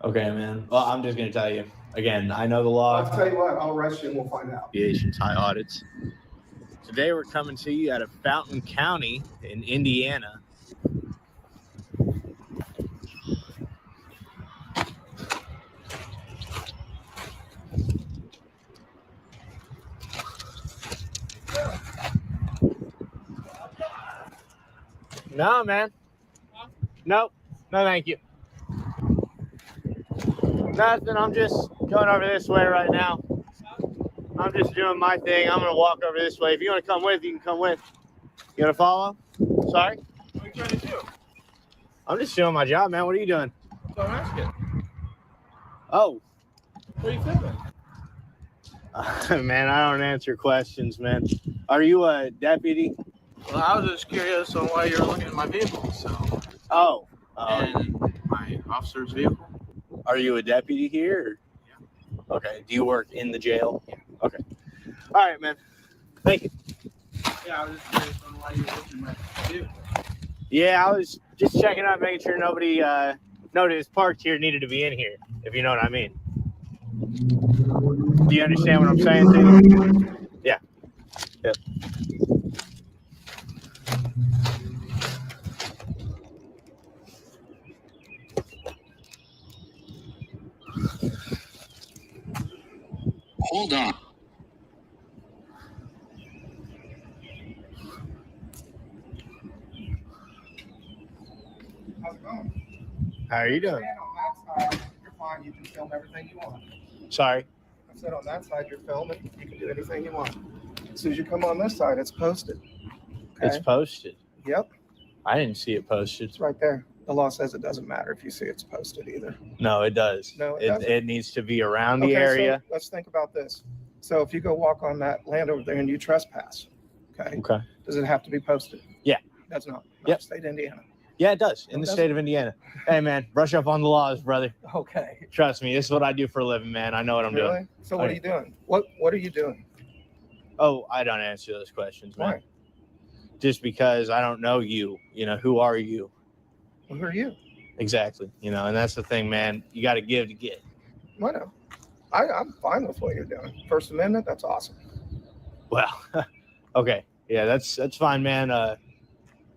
Okay, man. Well, I'm just going to tell you. Again, I know the law. I'll tell you what, I'll arrest you and we'll find out. Aviation's high audits. Today we're coming to you out of Fountain County in Indiana. No, man. Nope. No, thank you. Nothing. I'm just going over this way right now. I'm just doing my thing. I'm going to walk over this way. If you want to come with, you can come with. You want to follow? Sorry? What are you trying to do? I'm just doing my job, man. What are you doing? So I'm asking. Oh. What are you filming? Man, I don't answer questions, man. Are you a deputy? Well, I was just curious on why you're looking at my vehicle, so. Oh. And my officer's vehicle. Are you a deputy here? Yeah. Okay. Do you work in the jail? Yeah. Okay. All right, man. Thank you. Yeah, I was just curious on why you're looking at my vehicle. Yeah, I was just checking out, making sure nobody noticed parked here needed to be in here, if you know what I mean. Do you understand what I'm saying to you? Yeah. Yep. Hold on. How's it going? How are you doing? On that side, you're fine. You can film everything you want. Sorry. I said on that side, you're filming. You can do anything you want. As soon as you come on this side, it's posted. Okay? It's posted. Yep. I didn't see it posted. It's right there. The law says it doesn't matter if you see it's posted either. No, it does. No, it doesn't. It needs to be around the area. So let's think about this. So if you go walk on that land over there and you trespass, okay? Does it have to be posted? Yeah. That's not. Yep. State of Indiana. Yeah, it does. In the state of Indiana. Hey, man, brush up on the laws, brother. Okay. Trust me, this is what I do for a living, man. I know what I'm doing. So what are you doing? What are you doing? Oh, I don't answer those questions, man. Why? Just because I don't know you. You know, who are you? Well, who are you? Exactly. You know, and that's the thing, man. You got to give to get. I know. I'm fine with what you're doing. First Amendment, that's awesome. Well, okay. Yeah, that's fine, man.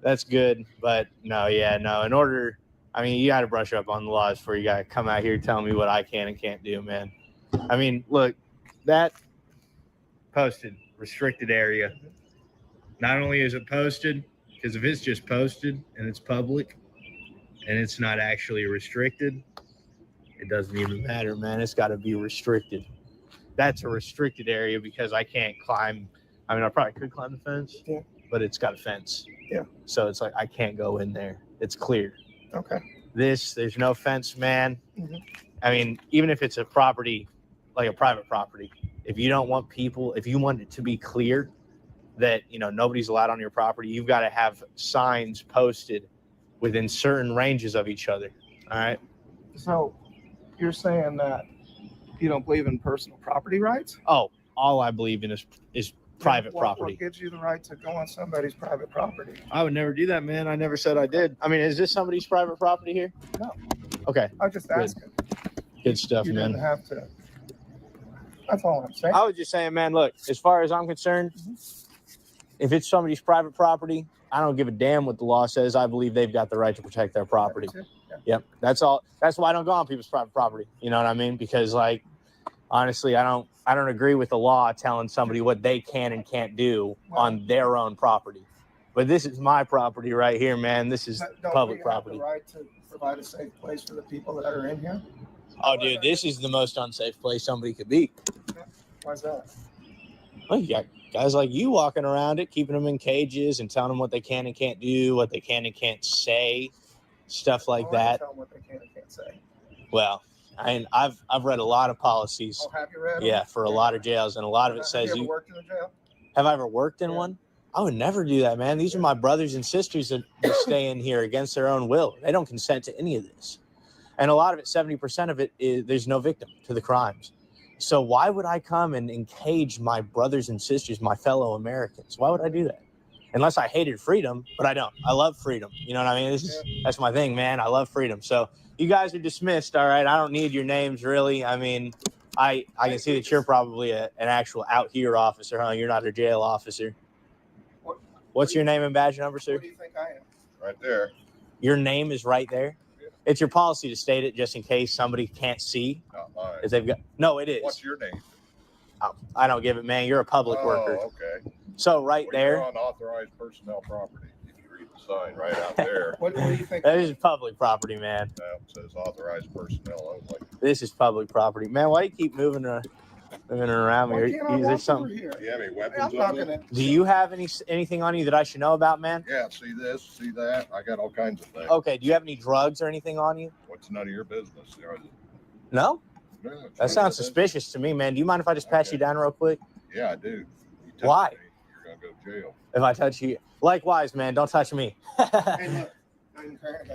That's good. But no, in order, I mean, you got to brush up on the laws before you got to come out here telling me what I can and can't do, man. I mean, look, that posted restricted area. Not only is it posted, because if it's just posted and it's public and it's not actually restricted, it doesn't even matter, man. It's got to be restricted. That's a restricted area because I can't climb. I mean, I probably could climb the fence, but it's got a fence. Yeah. So it's like I can't go in there. It's clear. Okay. There's no fence, man. Mm-hmm. I mean, even if it's a property, like a private property, if you don't want people, if you want it to be clear that, you know, nobody's allowed on your property, you've got to have signs posted within certain ranges of each other. All right. So you're saying that you don't believe in personal property rights? Oh, all I believe in is private property. What gives you the right to go on somebody's private property? I would never do that, man. I never said I did. I mean, is this somebody's private property here? No. Okay. I was just asking. Good stuff, you man. Didn't have to. That's all I'm saying. I was just saying, man, look, as far as I'm concerned, if it's somebody's private property, I don't give a damn what the law says. I believe they've got the right to protect their property. Yeah. Yep. That's all. That's why I don't go on people's private property. You know what I mean? Because, like, honestly, I don't agree with the law telling somebody what they can and can't do on their own property. But this is my property right here, man. This is public property. Don't we have the right to provide a safe place for the people that are in here? Oh, dude, this is the most unsafe place somebody could be. Why's that? Well, you got guys like you walking around it, keeping them in cages and telling them what they can and can't do, what they can and can't say, stuff like that. Tell them what they can and can't say. Well, I've read a lot of policies. Oh, have you read them? Yeah, for a lot of jails, and a lot of it says Have you ever worked in a jail? Have I ever worked in one? I would never do that, man. These are my brothers and sisters that stay in here against their own will. They don't consent to any of this. And a lot of it, 70% of it, is there's no victim to the crimes. So why would I come and encage my brothers and sisters, my fellow Americans? Why would I do that? Unless I hated freedom, but I don't. I love freedom. You know what I mean? That's my thing, man. I love freedom. So You guys are dismissed. All right. I don't need your names really. I mean, I can see that you're probably an actual out here officer, huh? You're not a jail officer. What's your name and badge number, sir? What do you think I am? Right there. Your name is right there. Yeah. It's your policy to state it just in case somebody can't see. Not mine. If they've got no, it is. What's your name? Oh, I don't give it, man. You're a public worker. Oh, okay. So right there. You're on authorized personnel property. If you read the sign right out there. What do you think? That is public property, man. It says authorized personnel only. This is public property, man. Why do you keep moving around me? Why can't I Is there walk something? over here? Do you have any weapons I'm not on you? gonna. Do you have anything on you that I should know about, man? Yeah, see this, see that. I got all kinds of things. Okay. Do you have any drugs or anything on you? What's none of your business? No. No, it's That none sounds of your suspicious to me, man. Do you mind if I just pat Okay. you down real quick? business. Yeah, I do. You touch Why? me, you're gonna go to jail. If I touch you, likewise, man. Don't touch me. Hey, look, I'm carrying a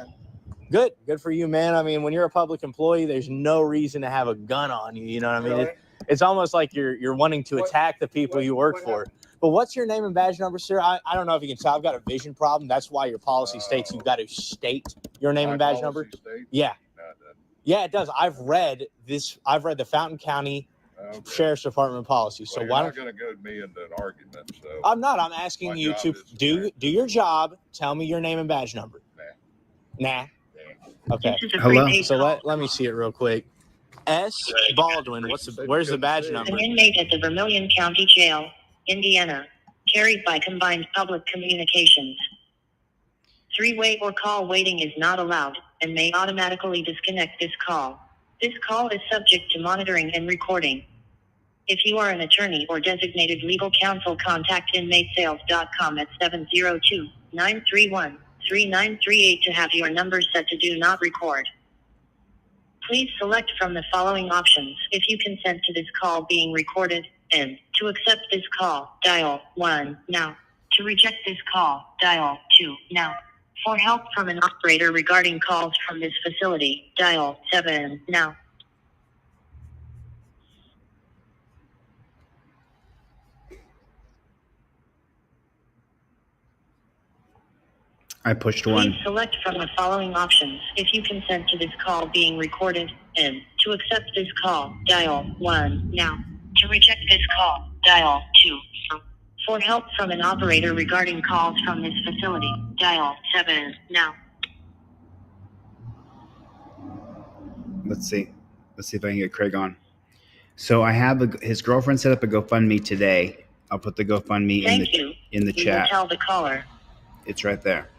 gun. Good for you, man. I mean, when you're a public employee, there's no reason to have a gun on you. You know what I mean? Really? It's almost like you're wanting to What- attack the people you work for. But what's your name and badge number, sir? I don't know if you can tell. I've got a vision problem. That's why your policy states you've got to state your name My and badge policy number. states? Yeah. No, it doesn't. Yeah, it does. I've read the Fountain County Okay. Sheriff's Department policy. So Well, why you're don't not going to go me into an argument. So I'm not. I'm asking My you job to is to do your job. Tell me your name and badge number. Nah. Okay. Hello? So let me see it real quick. S. Baldwin. Where's the badge number? An inmate at the Vermilion County Jail, Indiana, carried by Combined Public Communications. Three-way or call waiting is not allowed and may automatically disconnect this call. This call is subject to monitoring and recording. If you are an attorney or designated legal counsel, contact inmatesales.com at 702-931-3938 to have your number set to do not record. Please select from the following options if you consent to this call being recorded, and to accept this call, dial 1 now. To reject this call, dial 2 now. For help from an operator regarding calls from this facility, dial 7 now. I pushed Please one. select from the following options if you consent to this call being recorded, and to accept this call, dial 1 now. To reject this call, dial 2. For help from an operator regarding calls from this facility, dial 7 now. Let's see if I can get Craig on. So I have his girlfriend set up a GoFundMe today. I'll put the GoFundMe Thank you. in the You will chat. tell the caller. It's right there.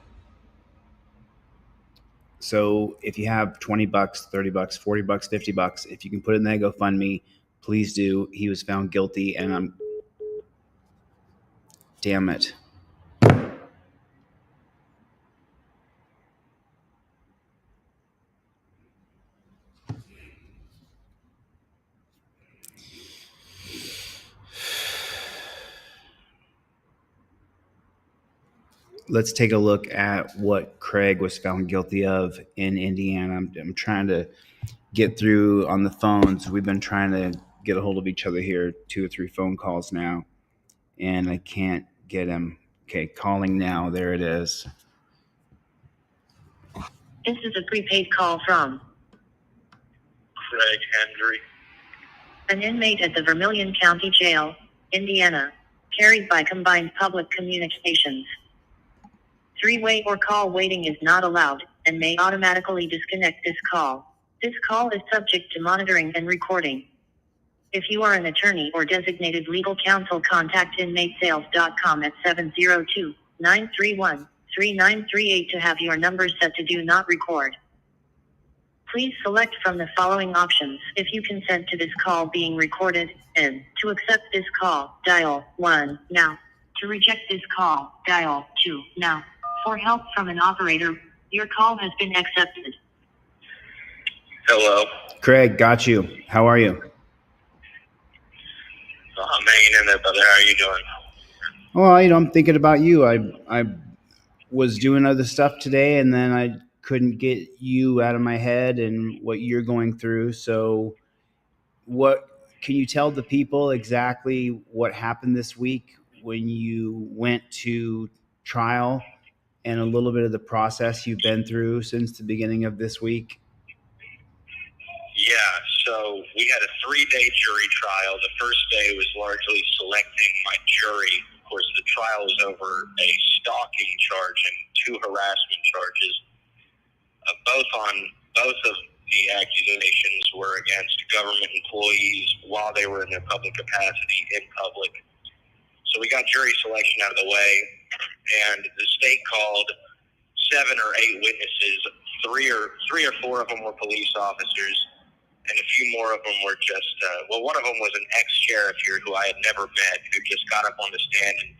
So if you have $20, $30, $40, $50, if you can put it in that GoFundMe, please do. He was found guilty, and damn it. Let's take a look at what Craig was found guilty of in Indiana. I'm trying to get through on the phones. We've been trying to get a hold of each other here, 2 or 3 phone calls now, and I can't get him. Okay, calling now. There it is. This is a prepaid call from Craig Hendry. an inmate at the Vermilion County Jail, Indiana, carried by Combined Public Communications. Three-way or call waiting is not allowed and may automatically disconnect this call. This call is subject to monitoring and recording. If you are an attorney or designated legal counsel, contact inmatesales.com at 702-931-3938 to have your number set to do not record. Please select from the following options if you consent to this call being recorded, and to accept this call, dial 1 now. To reject this call, dial 2 now. For help from an operator, your call has been accepted. Hello. Craig, got you. How are you? I'm hanging in there, brother. How are you doing? Well, I'm thinking about you. I was doing other stuff today, and then I couldn't get you out of my head and what you're going through. So what can you tell the people exactly what happened this week when you went to trial, and a little bit of the process you've been through since the beginning of this week? Yeah, so we had a 3-day jury trial. The first day was largely selecting my jury. Of course, the trial was over a stalking charge and 2 harassment charges. Both of the accusations were against government employees while they were in their public capacity in public. So we got jury selection out of the way, and the state called 7 or 8 witnesses. Three or 4 of them were police officers, and a few more of them were just, one of them was an ex-sheriff here who I had never met, who just got up on the stand and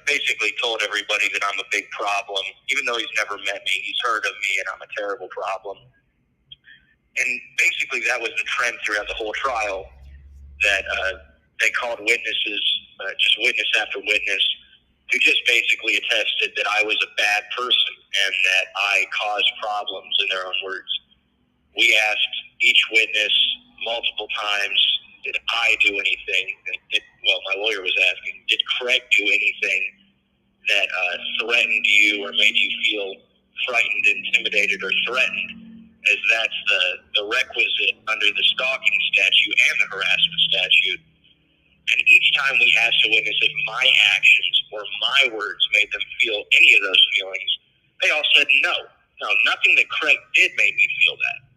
basically told everybody that I'm a big problem. Even though he's never met me, he's heard of me, and I'm a terrible problem. And basically that was the trend throughout the whole trial, that they called witnesses, just witness after witness, who just basically attested that I was a bad person and that I caused problems, in their own words. We asked each witness multiple times, did I do anything? My lawyer was asking, did Craig do anything that threatened you or made you feel frightened, intimidated, or threatened? As that's the requisite under the stalking statute and the harassment statute. And each time we asked a witness if my actions or my words made them feel any of those feelings, they all said no. No, nothing that Craig did made me feel that.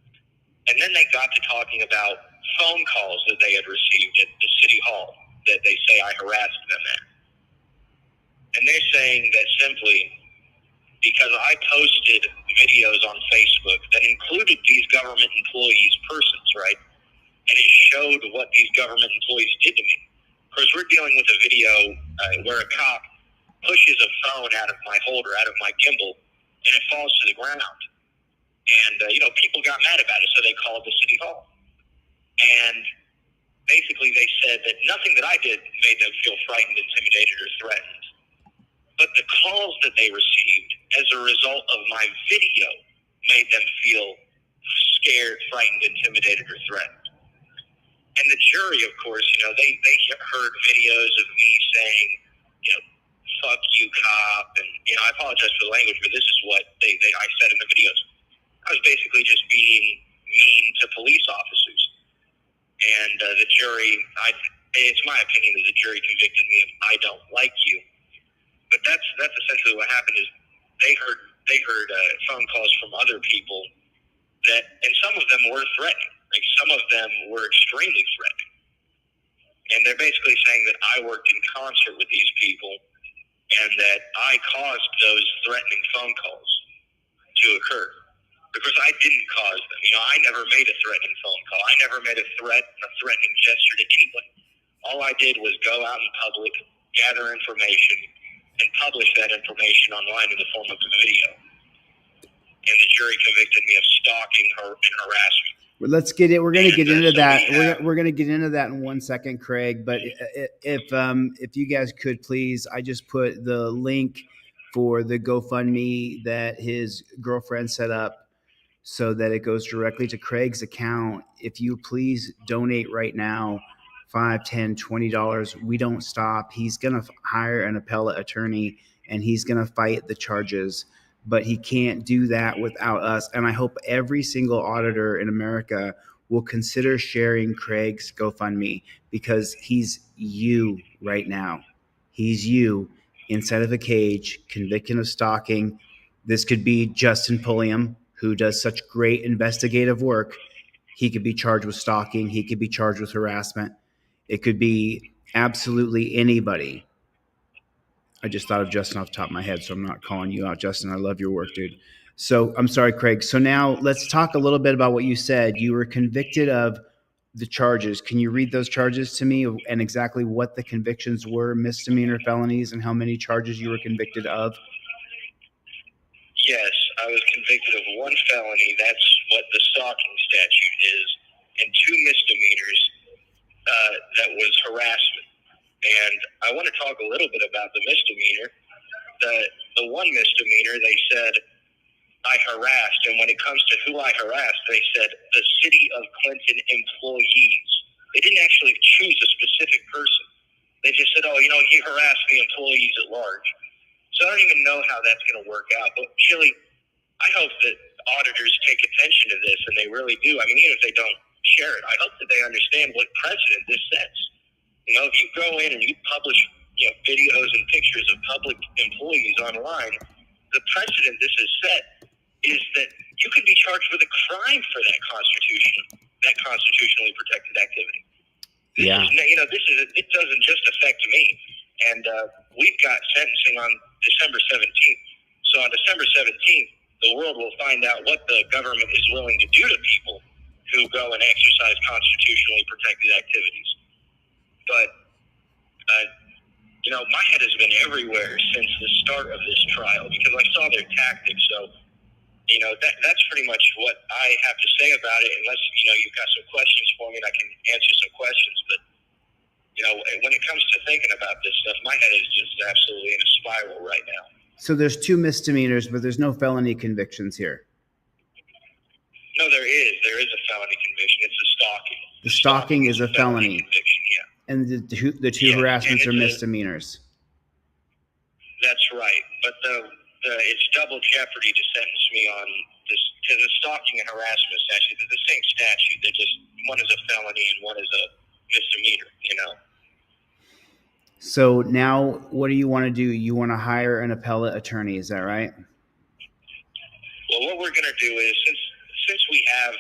And then they got to talking about phone calls that they had received at the city hall that they say I harassed them at. And they're saying that simply because I posted videos on Facebook that included these government employees' persons, right? And it showed what these government employees did to me. Of course, we're dealing with a video where a cop pushes a phone out of my holder, out of my gimbal, and it falls to the ground. And, people got mad about it, so they called the city hall. And basically they said that nothing that I did made them feel frightened, intimidated, or threatened. But the calls that they received as a result of my video made them feel scared, frightened, intimidated, or threatened. And the jury, of course, they heard videos of me saying, fuck you, cop. And, I apologize for the language, but this is what I said in the videos. I was basically just being mean to police officers. And the jury, it's my opinion that the jury convicted me of I don't like you. But that's essentially what happened is they heard phone calls from other people and some of them were threatening. Like some of them were extremely threatening. And they're basically saying that I worked in concert with these people and that I caused those threatening phone calls to occur. Because I didn't cause them. I never made a threatening phone call. I never made a threatening gesture to anybody. All I did was go out in public, gather information, and publish that information online in the form of a video. And the jury convicted me of stalking her and harassment. We're going to get into that. We're going to get into that in 1 second, Craig. But if you guys could please, I just put the link for the GoFundMe that his girlfriend set up so that it goes directly to Craig's account. If you please donate right now, $5, $10, $20, we don't stop. He's going to hire an appellate attorney and he's going to fight the charges, but he can't do that without us. And I hope every single auditor in America will consider sharing Craig's GoFundMe because he's you right now. He's you inside of a cage, convicted of stalking. This could be Justin Pulliam, who does such great investigative work. He could be charged with stalking. He could be charged with harassment. It could be absolutely anybody. I just thought of Justin off the top of my head, so I'm not calling you out, Justin. I love your work, dude. So I'm sorry, Craig. So now let's talk a little bit about what you said. You were convicted of the charges. Can you read those charges to me and exactly what the convictions were, misdemeanor felonies, and how many charges you were convicted of? Yes, I was convicted of 1 felony. That's what the stalking statute is, and 2 misdemeanors. That was harassment. And I want to talk a little bit about the misdemeanor. The 1 misdemeanor, they said I harassed, and when it comes to who I harassed, they said the city of Clinton employees. They didn't actually choose a specific person. They just said, he harassed the employees at large. So I don't even know how that's going to work out. But Chili, I hope that auditors take attention to this, and they really do. I mean, even if they don't share it, I hope that they understand what precedent this sets. You know, if you go in and you publish, videos and pictures of public employees online, the precedent this has set is that you could be charged with a crime for that constitutionally protected activity. This it doesn't just affect me. And we've got sentencing on December 17th. So on December 17th, the world will find out what the government is willing to do to people who go and exercise constitutionally protected activities. But, my head has been everywhere since the start of this trial because I saw their tactics. So, that's pretty much what I have to say about it, unless, you've got some questions for me and I can answer some questions. But, when it comes to thinking about this stuff, my head is just absolutely in a spiral right now. So there's 2 misdemeanors, but there's no felony convictions here. No, there is. There is a felony conviction. It's the stalking. The stalking is a felony. Conviction, yeah. And the two harassments are misdemeanors. That's right. But it's double jeopardy to sentence me on this, because the stalking and harassment statute, they're the same statute. They're just, one is a felony and one is a misdemeanor, So now what do you want to do? You want to hire an appellate attorney, is that right? Well, what we're going to do is, since we have,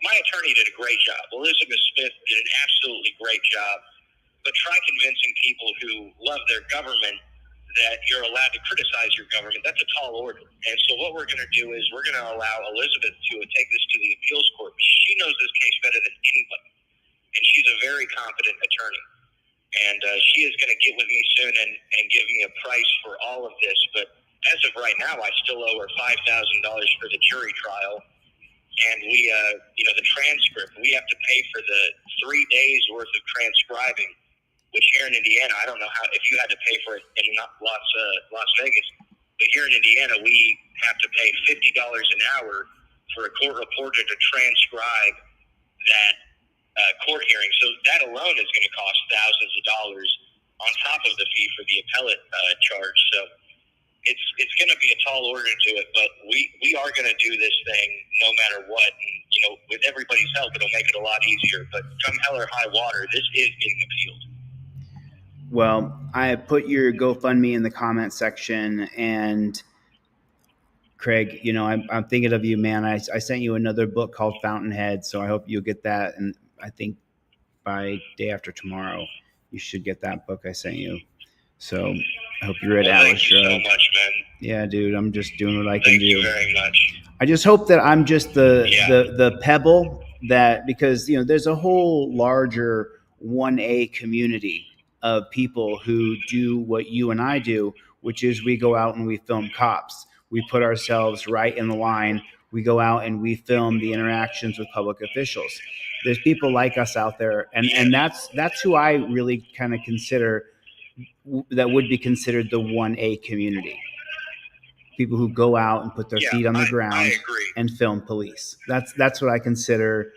my attorney did a great job. Elizabeth Smith did an absolutely great job. But try convincing people who love their government that you're allowed to criticize your government. That's a tall order. And so what we're going to do is we're going to allow Elizabeth to take this to the appeals court. She knows this case better than anybody. And she's a very competent attorney. And she is going to get with me soon and give me a price for all of this. But as of right now, I still owe her $5,000 for the jury trial. And we, the transcript, we have to pay for the 3 days worth of transcribing, which here in Indiana, I don't know if you had to pay for it in Las Vegas, but here in Indiana, we have to pay $50 an hour for a court reporter to transcribe that court hearing. So that alone is going to cost thousands of dollars on top of the fee for the appellate charge. So it's going to be a tall order to do it, but we are going to do this thing no matter what. And, with everybody's help, it'll make it a lot easier. But come hell or high water, this is getting appealed. Well, I put your GoFundMe in the comment section, and Craig, I'm thinking of you, man. I sent you another book called Fountainhead, so I hope you'll get that. And I think by day after tomorrow, you should get that book I sent you. So I hope you read Atlas Thank you so much, man. Yeah, dude, I'm just doing what I can do. Thank you very much. I just hope that I'm just the pebble that, because there's a whole larger 1A community of people who do what you and I do, which is we go out and we film cops. We put ourselves right in the line. We go out and we film the interactions with public officials. There's people like us out there, and that's who I really kind of consider that would be considered the 1A community. People who go out and put their feet on the ground and film police. That's what I consider.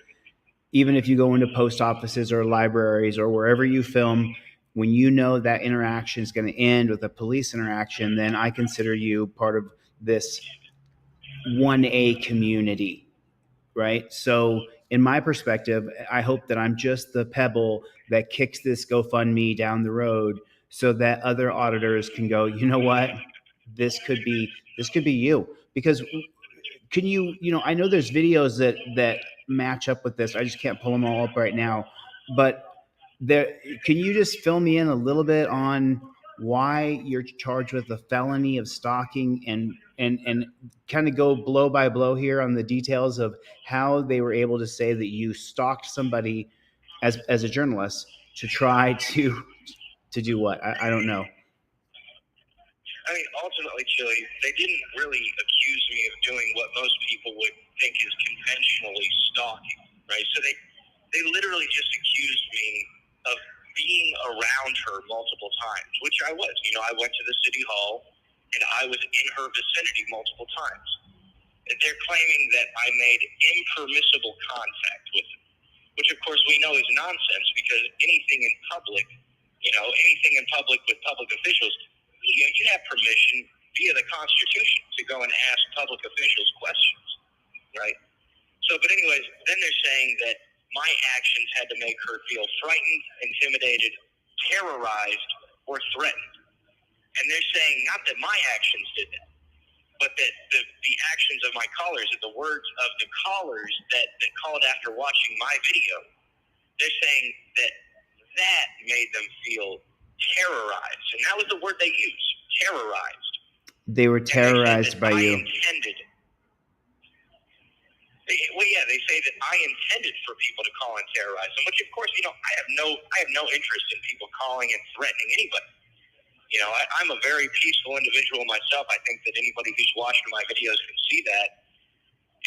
Even if you go into post offices or libraries or wherever you film, when you know that interaction is going to end with a police interaction, then I consider you part of this 1A community, right? So in my perspective, I hope that I'm just the pebble that kicks this GoFundMe down the road so that other auditors can go, you know what? This could be you. Because can you I know there's videos that match up with this. I just can't pull them all up right now. But can you just fill me in a little bit on why you're charged with a felony of stalking and kind of go blow by blow here on the details of how they were able to say that you stalked somebody as a journalist to try to do what? I don't know. I mean, ultimately, Chili, they didn't really accuse me of doing what most people would think is conventionally stalking, right? So they literally just accused me of being around her multiple times, which I was. I went to the city hall, and I was in her vicinity multiple times. They're claiming that I made impermissible contact with them, which, of course, we know is nonsense because anything in public with public officials, you have permission via the Constitution to go and ask public officials questions, right? So, but anyways, then they're saying that my actions had to make her feel frightened, intimidated, terrorized, or threatened. And they're saying not that my actions did that, but that the actions of my callers, that the words of the callers that called after watching my video, they're saying that made them feel terrorized. And that was the word they used, terrorized. They were terrorized by you. They say that I intended for people to call and terrorize them, which of course, I have no interest in people calling and threatening anybody. I'm a very peaceful individual myself. I think that anybody who's watched my videos can see that.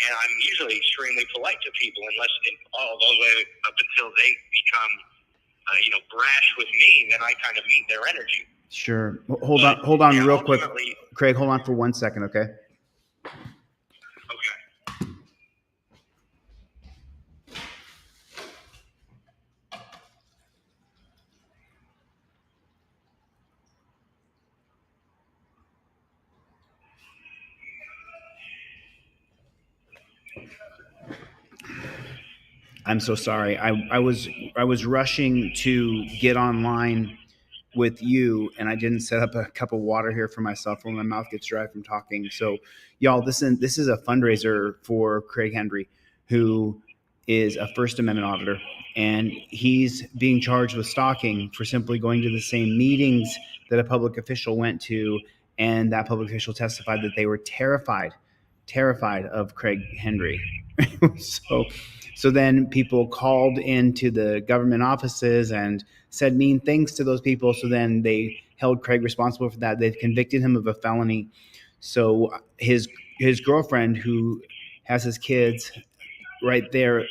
And I'm usually extremely polite to people, unless all the way up until they become, brash with me, then I kind of meet their energy. Sure. Hold on real quick. Craig, hold on for 1 second, okay? Okay. I'm so sorry. I was rushing to get online with you, and I didn't set up a cup of water here for myself when my mouth gets dry from talking. So, y'all, this is a fundraiser for Craig Hendry, who is a First Amendment auditor, and he's being charged with stalking for simply going to the same meetings that a public official went to, and that public official testified that they were terrified of Craig Hendry. So then people called into the government offices and said mean things to those people. So then they held Craig responsible for that. They've convicted him of a felony. So his girlfriend, who has his kids, right there,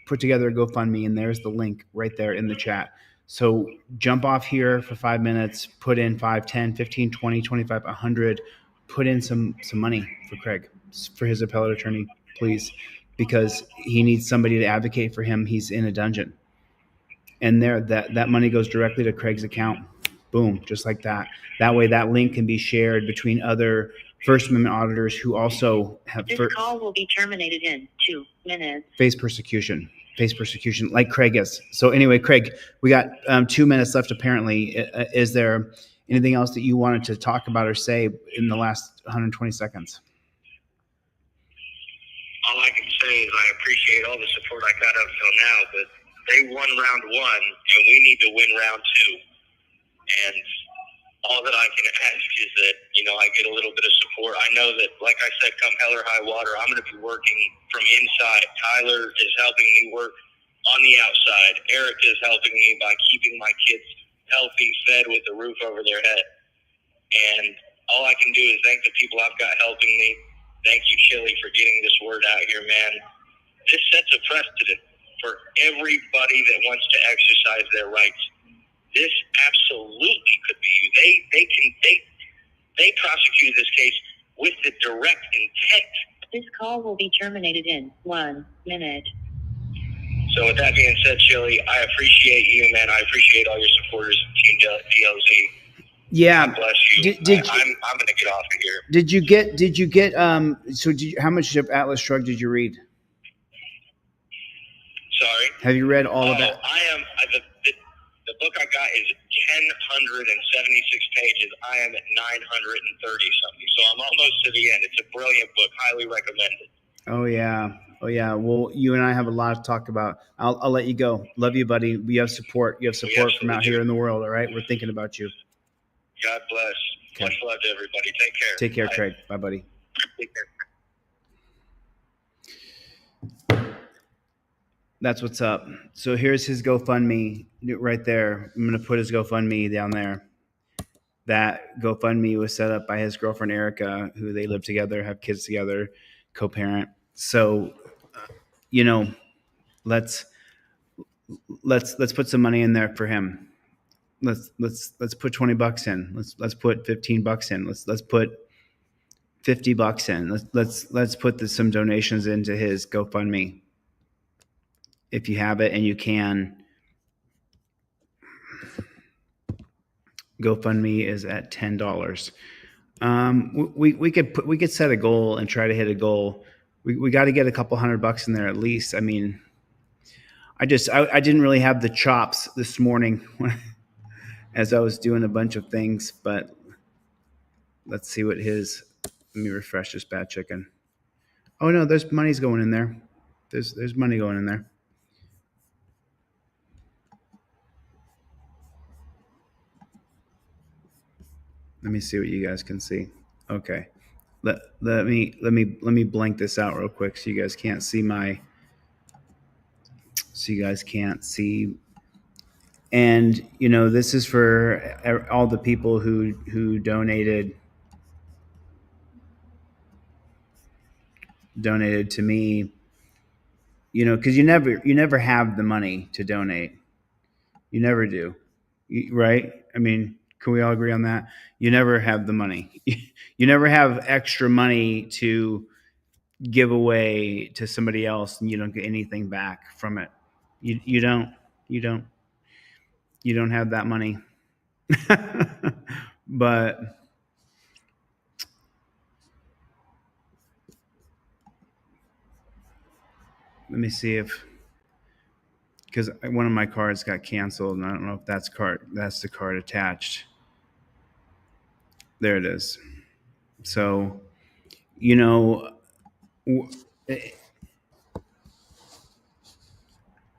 put together a GoFundMe, and there's the link right there in the chat. So jump off here for 5 minutes, put in 5, 10, 15, 20, 25, 100, put in some money for Craig, for his appellate attorney, please, because he needs somebody to advocate for him. He's in a dungeon. And there, that money goes directly to Craig's account. Boom, just like that. That way, that link can be shared between other First Amendment auditors who also have... This call will be terminated in 2 minutes. Face persecution, like Craig is. So anyway, Craig, we got 2 minutes left, apparently. Is there anything else that you wanted to talk about or say in the last 120 seconds? All I can say is I appreciate all the support I got up till now, but they won round 1, and we need to win round 2. And all that I can ask is that, I get a little bit of support. I know that, like I said, come hell or high water, I'm going to be working from inside. Tyler is helping me work on the outside. Erica is helping me by keeping my kids healthy, fed, with a roof over their head. And all I can do is thank the people I've got helping me. Thank you, Chili, for getting this word out here, man. This sets a precedent for everybody that wants to exercise their rights. This absolutely could be you. They prosecuted this case with the direct intent. This call will be terminated in 1 minute. So with that being said, Chili, I appreciate you, man. I appreciate all your supporters of Team DLZ. Yeah. God bless you. I'm going to get off of here. Did you get how much of Atlas Shrugged did you read? Sorry? Have you read all of that? The book I got is 1,076 pages. I am at 930 something. So I'm almost to the end. It's a brilliant book. Highly recommended. Oh yeah. Well, you and I have a lot to talk about. I'll let you go. Love you, buddy. You have support. From out here in the world. All right. We're thinking about you. God bless. Okay. Much love to everybody. Take care. Take care, Craig. Bye, buddy. Take care. That's what's up. So here's his GoFundMe right there. I'm going to put his GoFundMe down there. That GoFundMe was set up by his girlfriend, Erica, who they live together, have kids together, co-parent. So, let's put some money in there for him. Let's put $20 in. Let's put $15 in. Let's put $50 in. Let's put some donations into his GoFundMe. If you have it and you can. GoFundMe is at $10. We could set a goal and try to hit a goal. We got to get a couple $100 in there at least. I mean, I didn't really have the chops this morning as I was doing a bunch of things, but let's see what his. Let me refresh this bad chicken. Oh no, there's money's going in there. There's money going in there. Let me see what you guys can see. Okay. Let me blank this out real quick so you guys can't see and this is for all the people who donated to me, because you never have the money to donate. You never do. Right? I mean, can we all agree on that? You never have the money. You never have extra money to give away to somebody else and you don't get anything back from it. You don't have that money. But let me see because one of my cards got canceled and I don't know if that's the card attached. There it is. So,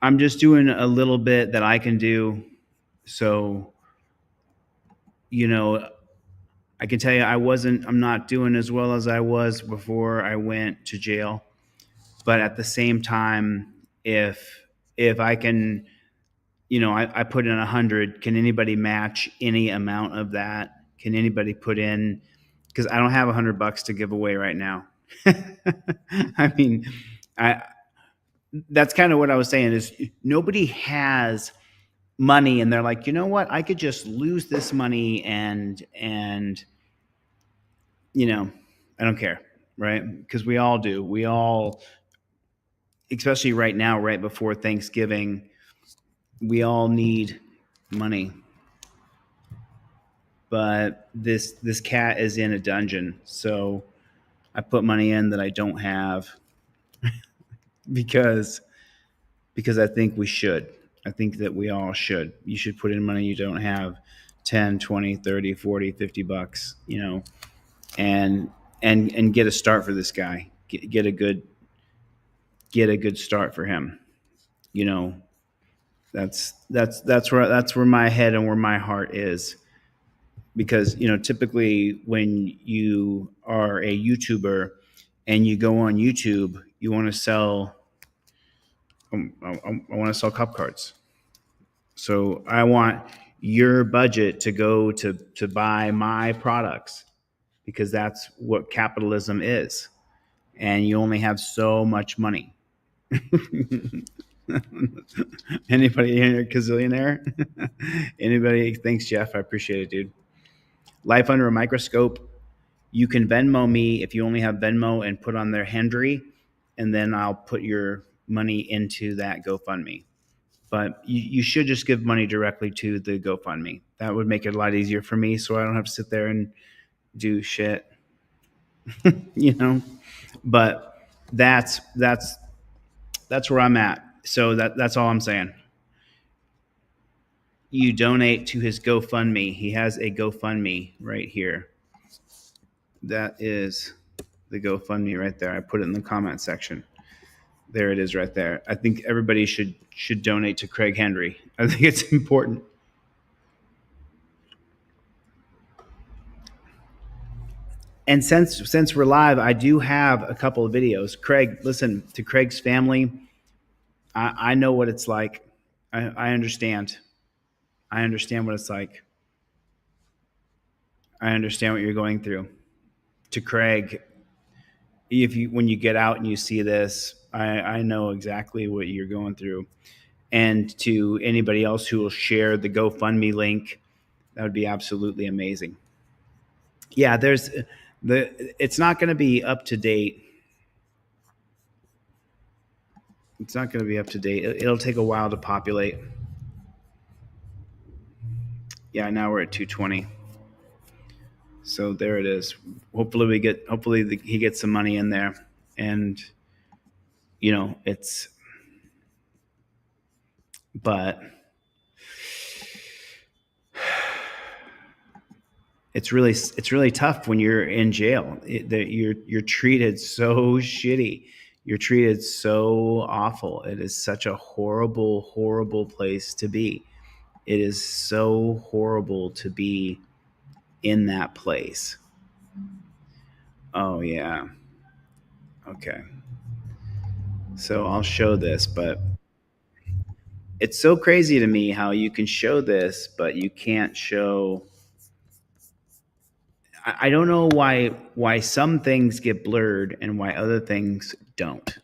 I'm just doing a little bit that I can do. So, I can tell you I'm not doing as well as I was before I went to jail. But at the same time, if I can, I put in 100, can anybody match any amount of that? Can anybody put in, because I don't have $100 to give away right now. I mean, that's kind of what I was saying is nobody has money and they're like, you know what, I could just lose this money and I don't care, right? Because we all do. We all, especially right now, right before Thanksgiving, we all need money. But this cat is in a dungeon, so I put money in that I don't have because I think we should. I think that we all should. You should put in money you don't have, 10, 20, 30, 40, $50, and get a start for this guy. Get a good start for him. That's where my head and where my heart is. Because typically when you are a YouTuber and you go on YouTube, you want to sell. I want to sell cup cards. So I want your budget to go to buy my products because that's what capitalism is. And you only have so much money. Anybody here a gazillionaire? Anybody? Thanks, Jeff. I appreciate it, dude. Life Under a Microscope. You can Venmo me if you only have Venmo and put on their Hendry, and then I'll put your money into that GoFundMe. But you should just give money directly to the GoFundMe. That would make it a lot easier for me, so I don't have to sit there and do shit. But that's where I'm at. So that's all I'm saying. You donate to his GoFundMe. He has a GoFundMe right here. That is the GoFundMe right there. I put it in the comment section. There it is right there. I think everybody should donate to Craig Hendry. I think it's important. And since we're live, I do have a couple of videos. Craig, listen, to Craig's family, I know what it's like. I understand. I understand what it's like. I understand what you're going through. To Craig, when you get out and you see this, I know exactly what you're going through. And to anybody else who will share the GoFundMe link, that would be absolutely amazing. Yeah, it's not going to be up to date. It's not going to be up to date. It'll take a while to populate. Yeah, now we're at 220. So there it is. Hopefully he gets some money in there, and but it's really tough when you're in jail. You're treated so shitty. You're treated so awful. It is such a horrible place to be. It is so horrible to be in that place. Oh yeah. Okay. So I'll show this, but it's so crazy to me how you can show this, but you can't show. I don't know why some things get blurred and why other things don't.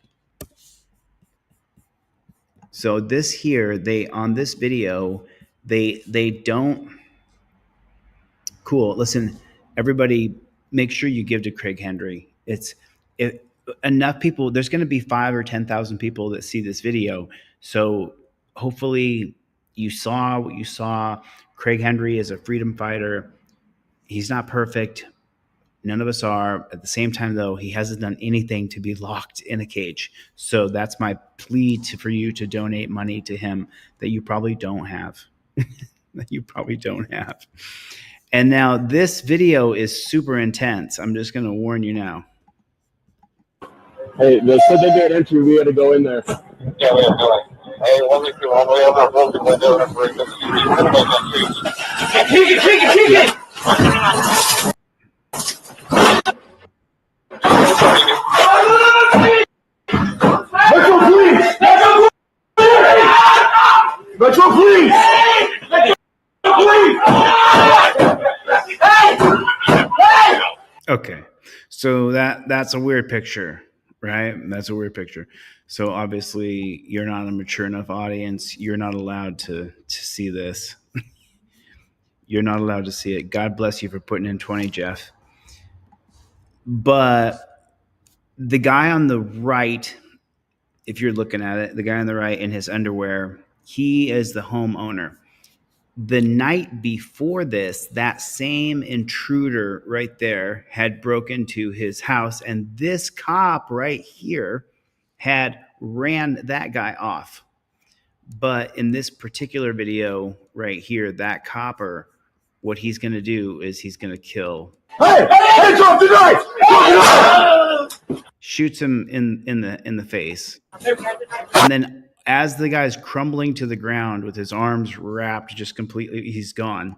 So this here, on this video, they don't. Cool. Listen, everybody, make sure you give to Craig Hendry. Enough people. There's going to be 5,000 or 10,000 people that see this video. So hopefully you saw what you saw. Craig Hendry is a freedom fighter. He's not perfect. None of us are. At the same time, though, he hasn't done anything to be locked in a cage. So that's my plea for you to donate money to him that you probably don't have. And now this video is super intense. I'm just going to warn you now. Hey, they said they did an entry. We had to go in there. Yeah, we have to. Hey, one week all the way over to the window and break the street. Metro Police! Okay, so that's a weird picture, right? That's a weird picture. So obviously you're not a mature enough audience. You're not allowed to see this. You're not allowed to see it. God bless you for putting in 20, Jeff. But the guy on the right, if you're looking at it, the guy on the right in his underwear, he is the homeowner. The night before this, that same intruder right there had broken into his house, and this cop right here had ran that guy off. But in this particular video right here, that copper, what he's going to do is he's going to kill. Hey, drop the knife! Shoots him in the face, and then as the guy's crumbling to the ground with his arms wrapped, just completely, he's gone.